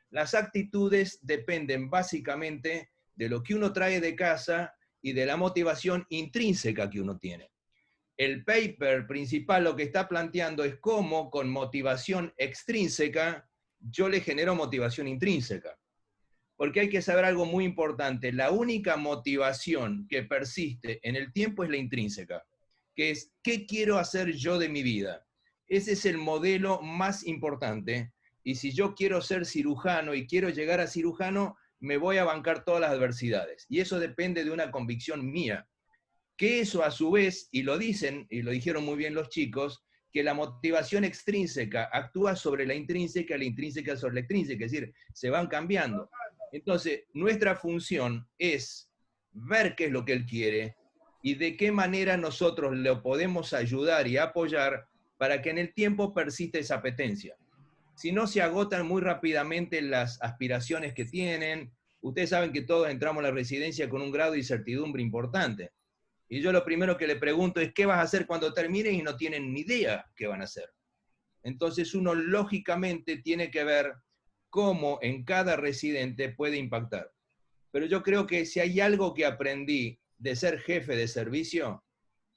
Las actitudes dependen básicamente de lo que uno trae de casa y de la motivación intrínseca que uno tiene. El paper principal lo que está planteando es cómo con motivación extrínseca yo le genero motivación intrínseca. Porque hay que saber algo muy importante, la única motivación que persiste en el tiempo es la intrínseca, que es ¿qué quiero hacer yo de mi vida? Ese es el modelo más importante, y si yo quiero ser cirujano y quiero llegar a cirujano, me voy a bancar todas las adversidades, y eso depende de una convicción mía. Que eso a su vez, y lo dicen, y lo dijeron muy bien los chicos, que la motivación extrínseca actúa sobre la intrínseca sobre la extrínseca, es decir, se van cambiando. Entonces, nuestra función es ver qué es lo que él quiere y de qué manera nosotros le podemos ayudar y apoyar para que en el tiempo persista esa apetencia. Si no, se agotan muy rápidamente las aspiraciones que tienen. Ustedes saben que todos entramos a la residencia con un grado de incertidumbre importante. Y yo lo primero que le pregunto es, ¿qué vas a hacer cuando termines? Y no tienen ni idea qué van a hacer. Entonces uno lógicamente tiene que ver cómo en cada residente puede impactar. Pero yo creo que si hay algo que aprendí de ser jefe de servicio,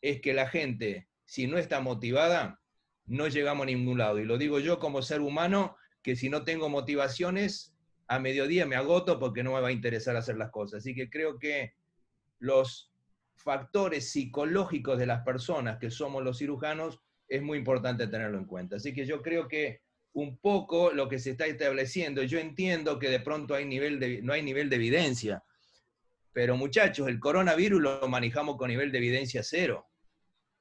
es que la gente, si no está motivada, no llegamos a ningún lado. Y lo digo yo como ser humano, que si no tengo motivaciones, a mediodía me agoto porque no me va a interesar hacer las cosas. Así que creo que los factores psicológicos de las personas que somos los cirujanos es muy importante tenerlo en cuenta. Así que yo creo que un poco lo que se está estableciendo, yo entiendo que de pronto no hay nivel de evidencia, pero muchachos, el coronavirus lo manejamos con nivel de evidencia 0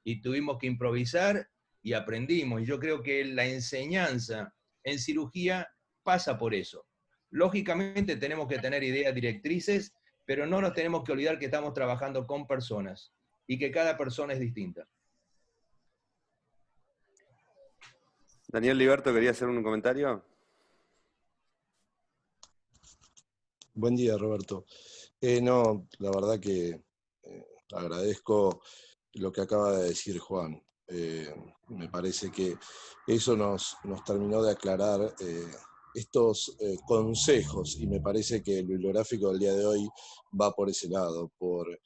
y tuvimos que improvisar y aprendimos. Y yo creo que la enseñanza en cirugía pasa por eso. Lógicamente tenemos que tener ideas directrices, pero no nos tenemos que olvidar que estamos trabajando con personas y que cada persona es distinta. Daniel Liberto, ¿quería hacer un comentario? Buen día, Roberto. No, la verdad que agradezco lo que acaba de decir Juan. Me parece que eso nos terminó de aclarar estos consejos, y me parece que el bibliográfico del día de hoy va por ese lado, por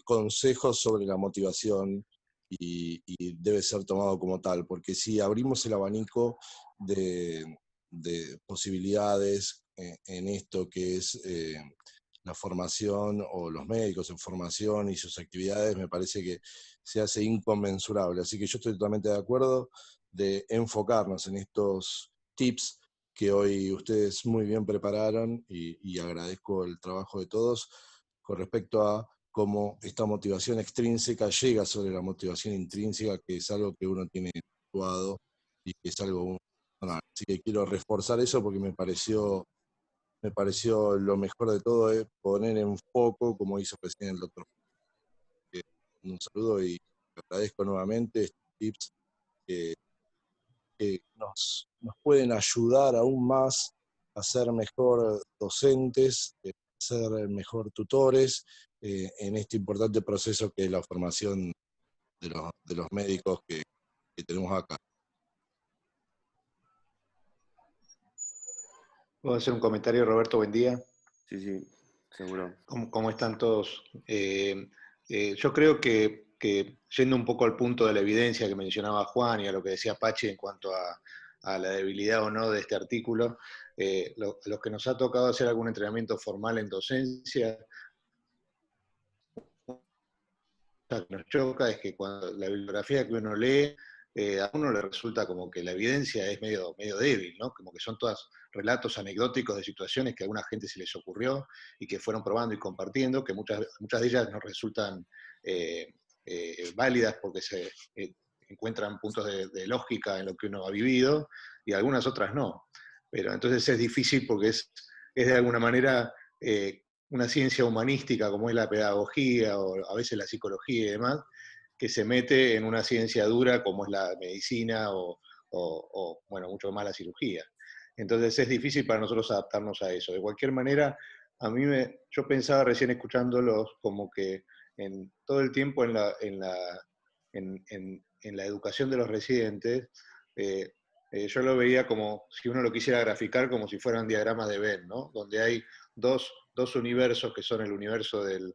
consejos sobre la motivación, y debe ser tomado como tal, porque si abrimos el abanico de posibilidades en esto que es la formación, o los médicos en formación y sus actividades, me parece que se hace inconmensurable. Así que yo estoy totalmente de acuerdo de enfocarnos en estos tips que hoy ustedes muy bien prepararon, y agradezco el trabajo de todos con respecto a cómo esta motivación extrínseca llega sobre la motivación intrínseca, que es algo que uno tiene actuado y que es algo personal. Así que quiero reforzar eso porque me pareció lo mejor de todo, es poner en foco, como hizo recién el doctor. Un saludo y agradezco nuevamente estos tips que nos pueden ayudar aún más a ser mejor docentes, a ser mejor tutores en este importante proceso que es la formación de los médicos que tenemos acá. ¿Puedo hacer un comentario, Roberto? Buen día. Sí, seguro. ¿Cómo están todos? Yo creo que yendo un poco al punto de la evidencia que mencionaba Juan y a lo que decía Pachi en cuanto a la debilidad o no de este artículo, los que nos ha tocado hacer algún entrenamiento formal en docencia, lo que nos choca es que cuando la bibliografía que uno lee, a uno le resulta como que la evidencia es medio débil, ¿no? Como que son todos relatos anecdóticos de situaciones que a alguna gente se les ocurrió y que fueron probando y compartiendo, que muchas de ellas nos resultan válidas porque se encuentran puntos de lógica en lo que uno ha vivido, y algunas otras no. Pero entonces es difícil porque es de alguna manera una ciencia humanística como es la pedagogía o a veces la psicología y demás, que se mete en una ciencia dura como es la medicina o bueno, mucho más la cirugía. Entonces es difícil para nosotros adaptarnos a eso. De cualquier manera, yo pensaba recién escuchándolos como que todo el tiempo en la educación de los residentes, yo lo veía como si uno lo quisiera graficar como si fueran diagramas de Venn, ¿no? Donde hay dos universos que son el universo del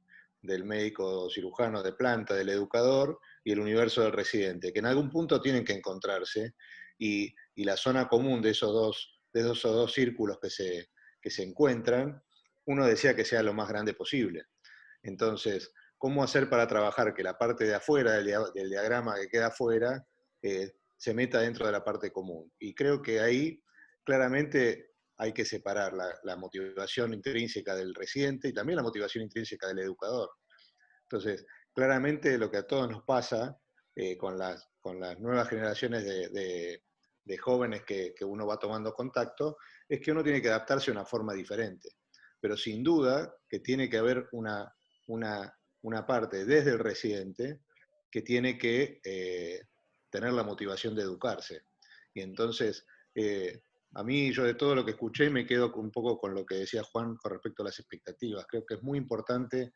médico cirujano de planta, del educador, y el universo del residente, que en algún punto tienen que encontrarse, y la zona común de esos dos círculos que se encuentran, uno desea que sea lo más grande posible. Entonces, ¿cómo hacer para trabajar que la parte de afuera del diagrama que queda afuera se meta dentro de la parte común? Y creo que ahí claramente hay que separar la motivación intrínseca del residente y también la motivación intrínseca del educador. Entonces, claramente lo que a todos nos pasa con las nuevas generaciones de jóvenes que uno va tomando contacto, es que uno tiene que adaptarse a una forma diferente. Pero sin duda que tiene que haber una parte desde el residente que tiene que tener la motivación de educarse. Y entonces, a mí, yo de todo lo que escuché, me quedo un poco con lo que decía Juan con respecto a las expectativas. Creo que es muy importante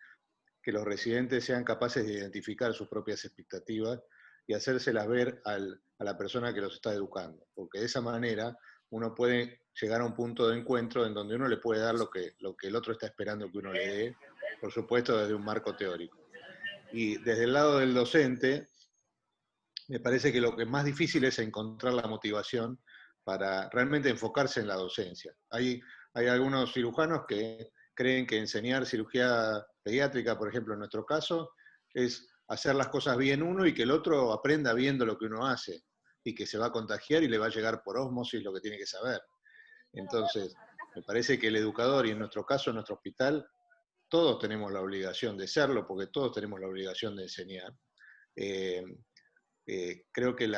que los residentes sean capaces de identificar sus propias expectativas y hacérselas ver a la persona que los está educando, porque de esa manera uno puede llegar a un punto de encuentro en donde uno le puede dar lo que el otro está esperando que uno le dé, por supuesto desde un marco teórico. Y desde el lado del docente, me parece que lo que es más difícil es encontrar la motivación para realmente enfocarse en la docencia. Hay algunos cirujanos que creen que enseñar cirugía pediátrica, por ejemplo, en nuestro caso, es hacer las cosas bien uno y que el otro aprenda viendo lo que uno hace y que se va a contagiar y le va a llegar por ósmosis lo que tiene que saber. Entonces, me parece que el educador, y en nuestro caso, en nuestro hospital, todos tenemos la obligación de serlo, porque todos tenemos la obligación de enseñar. Creo que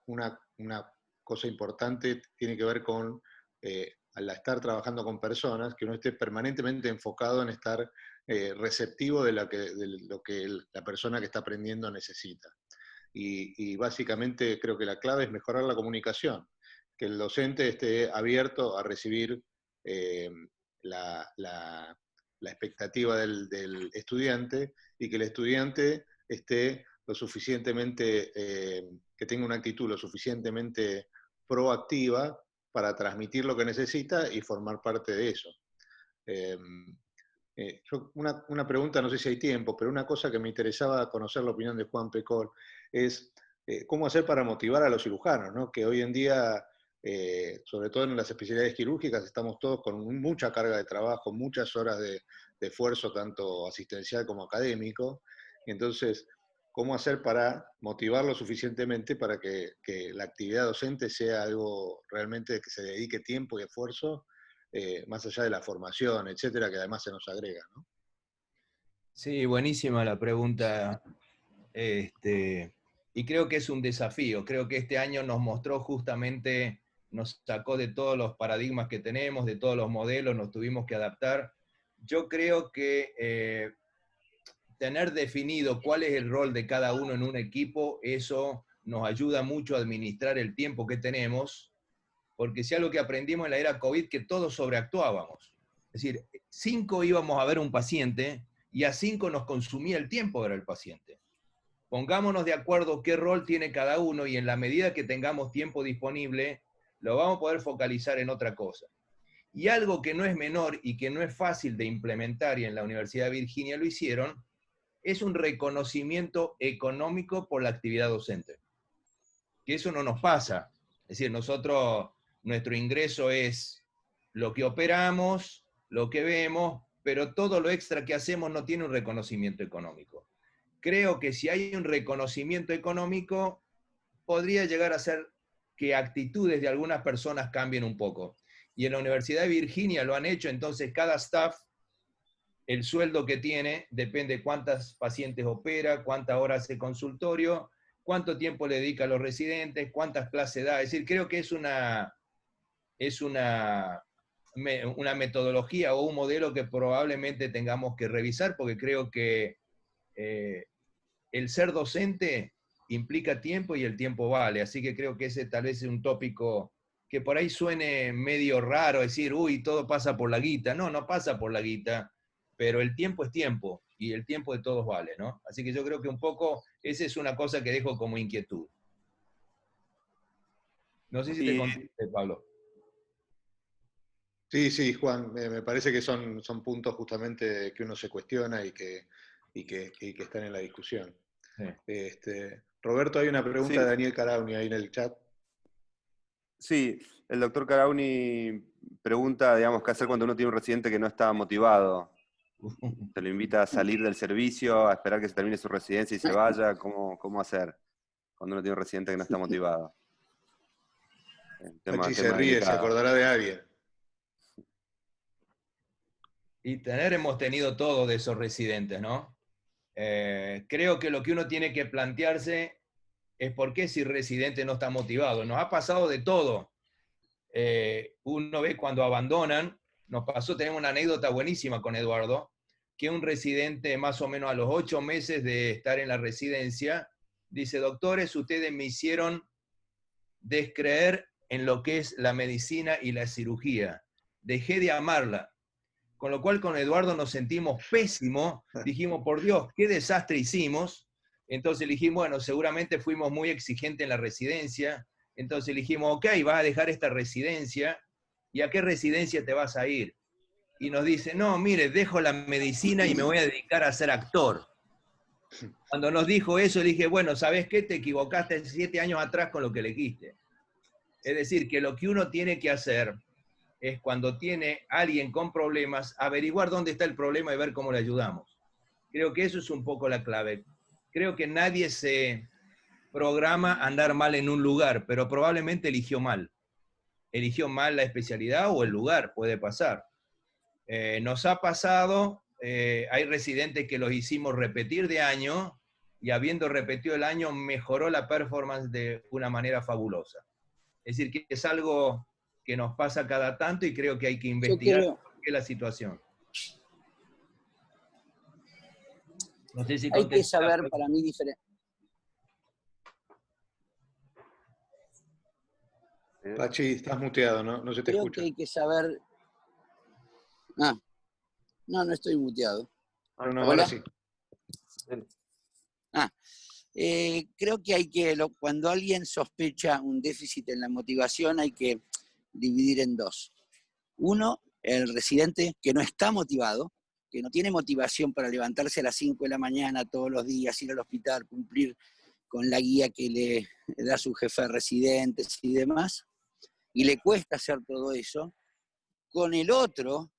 una cosa importante tiene que ver con, al estar trabajando con personas, que uno esté permanentemente enfocado en estar receptivo de lo que la persona que está aprendiendo necesita. Y básicamente creo que la clave es mejorar la comunicación, que el docente esté abierto a recibir la expectativa del estudiante, y que el estudiante esté lo suficientemente, que tenga una actitud lo suficientemente proactiva para transmitir lo que necesita y formar parte de eso. Una pregunta, no sé si hay tiempo, pero una cosa que me interesaba conocer la opinión de Juan Pecol es cómo hacer para motivar a los cirujanos, ¿no? Que hoy en día, sobre todo en las especialidades quirúrgicas, estamos todos con mucha carga de trabajo, muchas horas de esfuerzo, tanto asistencial como académico. Y entonces, ¿cómo hacer para motivarlo suficientemente para que la actividad docente sea algo realmente que se dedique tiempo y esfuerzo, más allá de la formación, etcétera, que además se nos agrega, ¿no? Sí, buenísima la pregunta. Y creo que es un desafío. Creo que este año nos mostró justamente, nos sacó de todos los paradigmas que tenemos, de todos los modelos, nos tuvimos que adaptar. Yo creo que tener definido cuál es el rol de cada uno en un equipo, eso nos ayuda mucho a administrar el tiempo que tenemos, porque si algo que aprendimos en la era COVID, que todos sobreactuábamos. Es decir, 5 íbamos a ver un paciente y a 5 nos consumía el tiempo ver al paciente. Pongámonos de acuerdo qué rol tiene cada uno y en la medida que tengamos tiempo disponible, lo vamos a poder focalizar en otra cosa. Y algo que no es menor y que no es fácil de implementar, y en la Universidad de Virginia lo hicieron, es un reconocimiento económico por la actividad docente. Que eso no nos pasa. Es decir, nosotros, nuestro ingreso es lo que operamos, lo que vemos, pero todo lo extra que hacemos no tiene un reconocimiento económico. Creo que si hay un reconocimiento económico, podría llegar a ser que actitudes de algunas personas cambien un poco. Y en la Universidad de Virginia lo han hecho, entonces cada staff, el sueldo que tiene depende cuántas pacientes opera, cuántas horas hace consultorio, cuánto tiempo le dedica a los residentes, cuántas clases da. Es decir, creo que es una metodología o un modelo que probablemente tengamos que revisar, porque creo que el ser docente implica tiempo y el tiempo vale. Así que creo que ese tal vez es un tópico que por ahí suene medio raro, decir, uy, todo pasa por la guita. No, no pasa por la guita, pero el tiempo es tiempo, y el tiempo de todos vale, ¿no? Así que yo creo que un poco esa es una cosa que dejo como inquietud. No sé si te contesté, Pablo. Sí, Juan, me parece que son puntos justamente que uno se cuestiona y que están en la discusión. Sí. Roberto, hay una pregunta de Daniel Carauni ahí en el chat. Sí, el doctor Carauni pregunta, digamos, qué hacer cuando uno tiene un residente que no está motivado. Se lo invita a salir del servicio, a esperar que se termine su residencia y se vaya. ¿Cómo hacer cuando uno tiene un residente que no está motivado? Pachi se ríe, se acordará de alguien. Y hemos tenido todo de esos residentes, ¿no? Creo que lo que uno tiene que plantearse es por qué si el residente no está motivado. Nos ha pasado de todo. Uno ve cuando abandonan, nos pasó, tenemos una anécdota buenísima con Eduardo, que un residente más o menos a los 8 meses de estar en la residencia, dice, doctores, ustedes me hicieron descreer en lo que es la medicina y la cirugía. Dejé de amarla. Con lo cual con Eduardo nos sentimos pésimos, dijimos, por Dios, qué desastre hicimos. Entonces dijimos, bueno, seguramente fuimos muy exigentes en la residencia. Entonces dijimos, ok, vas a dejar esta residencia, ¿y a qué residencia te vas a ir? Y nos dice, no, mire, dejo la medicina y me voy a dedicar a ser actor. Cuando nos dijo eso, le dije, bueno, ¿sabes qué? Te equivocaste 7 años atrás con lo que elegiste. Es decir, que lo que uno tiene que hacer es cuando tiene alguien con problemas, averiguar dónde está el problema y ver cómo le ayudamos. Creo que eso es un poco la clave. Creo que nadie se programa a andar mal en un lugar, pero probablemente eligió mal. Eligió mal la especialidad o el lugar, puede pasar. Nos ha pasado, hay residentes que los hicimos repetir de año, y habiendo repetido el año, mejoró la performance de una manera fabulosa. Es decir, que es algo que nos pasa cada tanto y creo que hay que investigar qué es la situación. No sé si hay que saber, para mí, diferente. Pachi, estás muteado, ¿no? No se te Creo escucha. que hay que saber... No estoy muteado. No, ahora sí. Creo que hay que, cuando alguien sospecha un déficit en la motivación, hay que dividir en dos. Uno, el residente que no está motivado, que no tiene motivación para levantarse a las 5 de la mañana todos los días, ir al hospital, cumplir con la guía que le da su jefe de residentes y demás, y le cuesta hacer todo eso. Con el otro,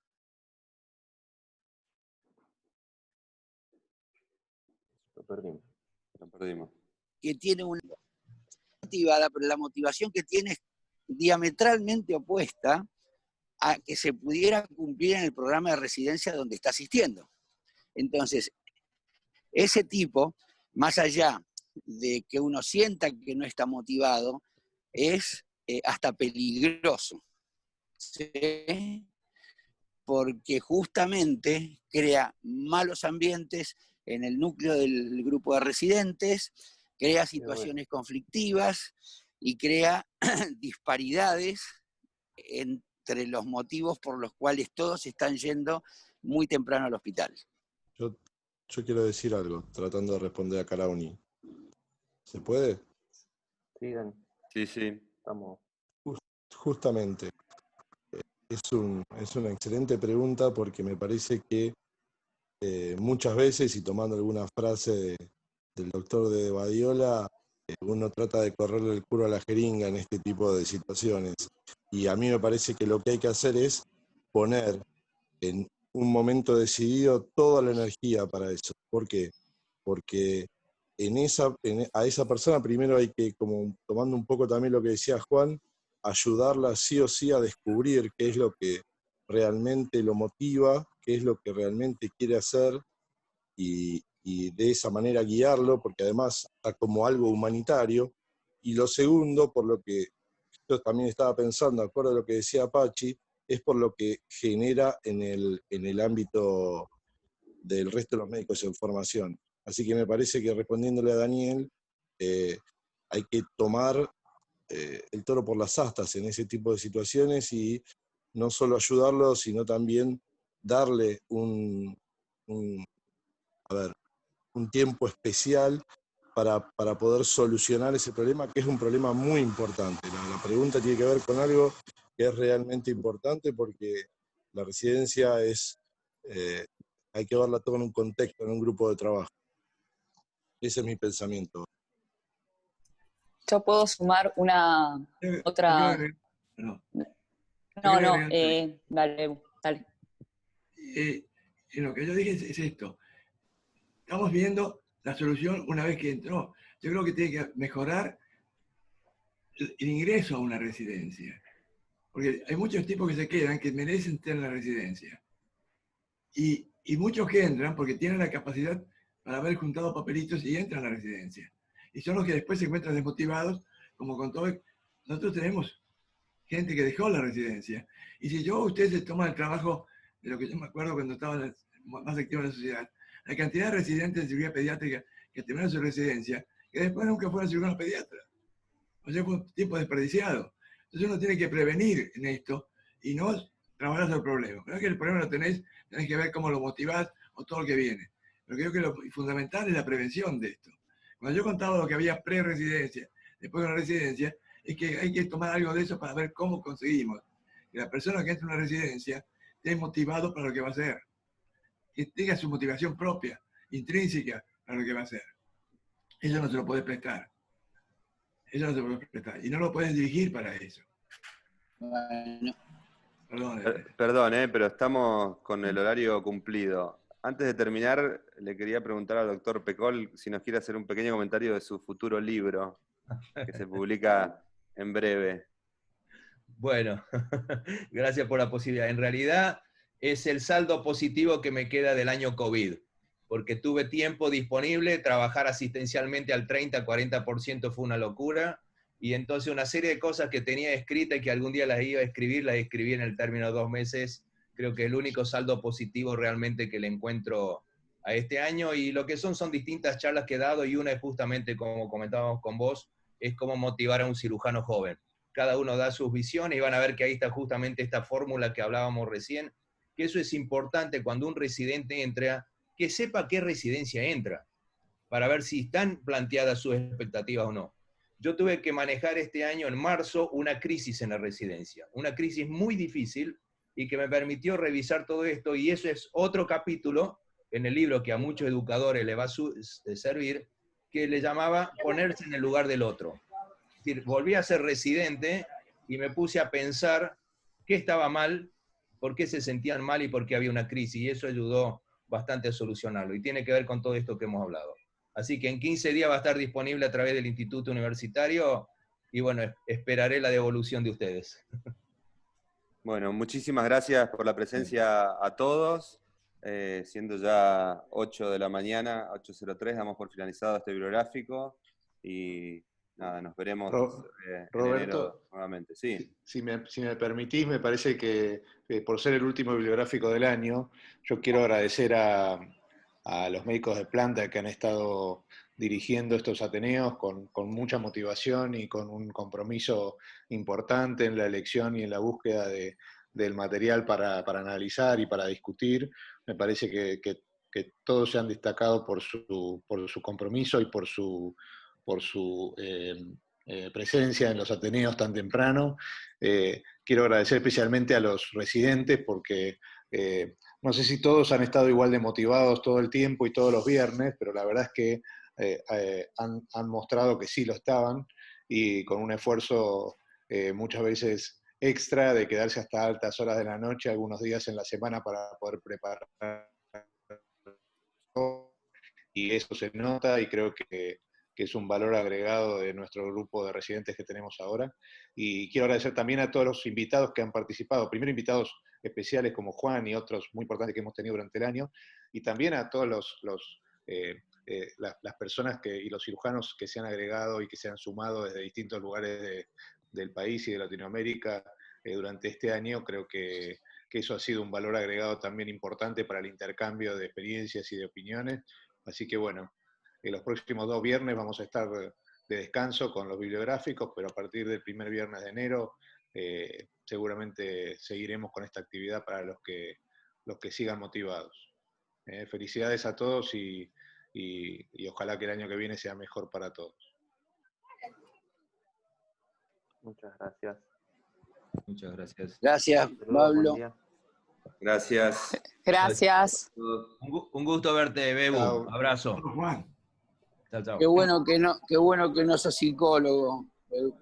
Lo perdimos. que tiene una motivada, pero la motivación que tiene es diametralmente opuesta a que se pudiera cumplir en el programa de residencia donde está asistiendo. Entonces, ese tipo, más allá de que uno sienta que no está motivado, es hasta peligroso, ¿sí? Porque justamente crea malos ambientes en el núcleo del grupo de residentes, crea situaciones conflictivas y crea disparidades entre los motivos por los cuales todos están yendo muy temprano al hospital. Yo quiero decir algo, tratando de responder a Carauni. ¿Se puede? Sí, Dani. Sí. Estamos. Justamente. Es una excelente pregunta porque me parece que muchas veces, y tomando alguna frase del doctor de Badiola, uno trata de correrle el culo a la jeringa en este tipo de situaciones. Y a mí me parece que lo que hay que hacer es poner en un momento decidido toda la energía para eso. ¿Por qué? Porque a esa persona primero hay que, como tomando un poco también lo que decía Juan, ayudarla sí o sí a descubrir qué es lo que realmente lo motiva, qué es lo que realmente quiere hacer y de esa manera guiarlo, porque además está como algo humanitario. Y lo segundo, por lo que yo también estaba pensando, de acuerdo a lo que decía Apache, es por lo que genera en el ámbito del resto de los médicos en formación. Así que me parece que respondiéndole a Daniel, hay que tomar el toro por las astas en ese tipo de situaciones y no solo ayudarlo, sino también darle un tiempo especial para poder solucionar ese problema, que es un problema muy importante. La pregunta tiene que ver con algo que es realmente importante porque la residencia hay que verla todo en un contexto, en un grupo de trabajo. Ese es mi pensamiento. Yo puedo sumar otra... No, dale. Lo que yo dije es esto. Estamos viendo la solución una vez que entró. Yo creo que tiene que mejorar el ingreso a una residencia. Porque hay muchos tipos que se quedan que merecen tener la residencia. Y muchos que entran porque tienen la capacidad para haber juntado papelitos y entran a la residencia. Y son los que después se encuentran desmotivados, como con todo. Nosotros tenemos gente que dejó la residencia. Y si usted se toma el trabajo de lo que yo me acuerdo cuando estaba más activo en la sociedad, la cantidad de residentes de cirugía pediátrica que terminaron su residencia, que después nunca fueron cirujanos pediatras. O sea, fue un tiempo desperdiciado. Entonces uno tiene que prevenir en esto y no trabajar sobre el problema. Creo que el problema lo tenés que ver cómo lo motivás o todo lo que viene. Pero creo que lo fundamental es la prevención de esto. Cuando yo contaba lo que había pre-residencia, después de una residencia, es que hay que tomar algo de eso para ver cómo conseguimos que la persona que entra en una residencia esté motivado para lo que va a hacer. Que tenga su motivación propia, intrínseca, para lo que va a hacer. Eso no se lo puede prestar. Eso no se lo puede prestar. Y no lo puedes dirigir para eso. Bueno. Perdón, pero estamos con el horario cumplido. Antes de terminar, le quería preguntar al doctor Pecol si nos quiere hacer un pequeño comentario de su futuro libro, que se publica en breve. Bueno, gracias por la posibilidad. En realidad es el saldo positivo que me queda del año COVID, porque tuve tiempo disponible, trabajar asistencialmente al 30-40% fue una locura, y entonces una serie de cosas que tenía escritas y que algún día las iba a escribir, las escribí en el término de 2 meses. Creo que el único saldo positivo realmente que le encuentro a este año, y lo que son distintas charlas que he dado, y una es justamente, como comentábamos con vos, es cómo motivar a un cirujano joven. Cada uno da sus visiones y van a ver que ahí está justamente esta fórmula que hablábamos recién, que eso es importante cuando un residente entra, que sepa qué residencia entra, para ver si están planteadas sus expectativas o no. Yo tuve que manejar este año, en marzo, una crisis en la residencia, una crisis muy difícil, y que me permitió revisar todo esto, y eso es otro capítulo en el libro que a muchos educadores le va a servir, que le llamaba ponerse en el lugar del otro. Es decir, volví a ser residente y me puse a pensar qué estaba mal, por qué se sentían mal y por qué había una crisis, y eso ayudó bastante a solucionarlo, y tiene que ver con todo esto que hemos hablado. Así que en 15 días va a estar disponible a través del Instituto Universitario, y bueno, esperaré la devolución de ustedes. Bueno, muchísimas gracias por la presencia a todos. Siendo ya 8 de la mañana, 8:03, damos por finalizado este bibliográfico, y nada, nos veremos en enero nuevamente. Sí. Si me permitís, me parece que por ser el último bibliográfico del año, yo quiero agradecer a los médicos de planta que han estado dirigiendo estos ateneos con mucha motivación y con un compromiso importante en la elección y en la búsqueda del material para analizar y para discutir. Me parece que todos se han destacado por su compromiso y por su presencia en los ateneos tan temprano. Quiero agradecer especialmente a los residentes, porque no sé si todos han estado igual de motivados todo el tiempo y todos los viernes, pero la verdad es que han mostrado que sí lo estaban, y con un esfuerzo muchas veces extra de quedarse hasta altas horas de la noche, algunos días en la semana, para poder preparar. Y eso se nota, y creo que es un valor agregado de nuestro grupo de residentes que tenemos ahora. Y quiero agradecer también a todos los invitados que han participado, primero invitados especiales como Juan y otros muy importantes que hemos tenido durante el año, y también a todos las personas y los cirujanos que se han agregado y que se han sumado desde distintos lugares del país y de Latinoamérica durante este año. Creo que eso ha sido un valor agregado también importante para el intercambio de experiencias y de opiniones. Así que bueno, los próximos 2 viernes vamos a estar de descanso con los bibliográficos, pero a partir del primer viernes de enero seguramente seguiremos con esta actividad para los que sigan motivados. Felicidades a todos, y ojalá que el año que viene sea mejor para todos. Muchas gracias. Muchas gracias. Gracias, Pablo. Gracias. Gracias. Un gusto verte, Bebu. Chao. Abrazo. Juan. Chao, chao. Qué bueno que no sos psicólogo, Bebu.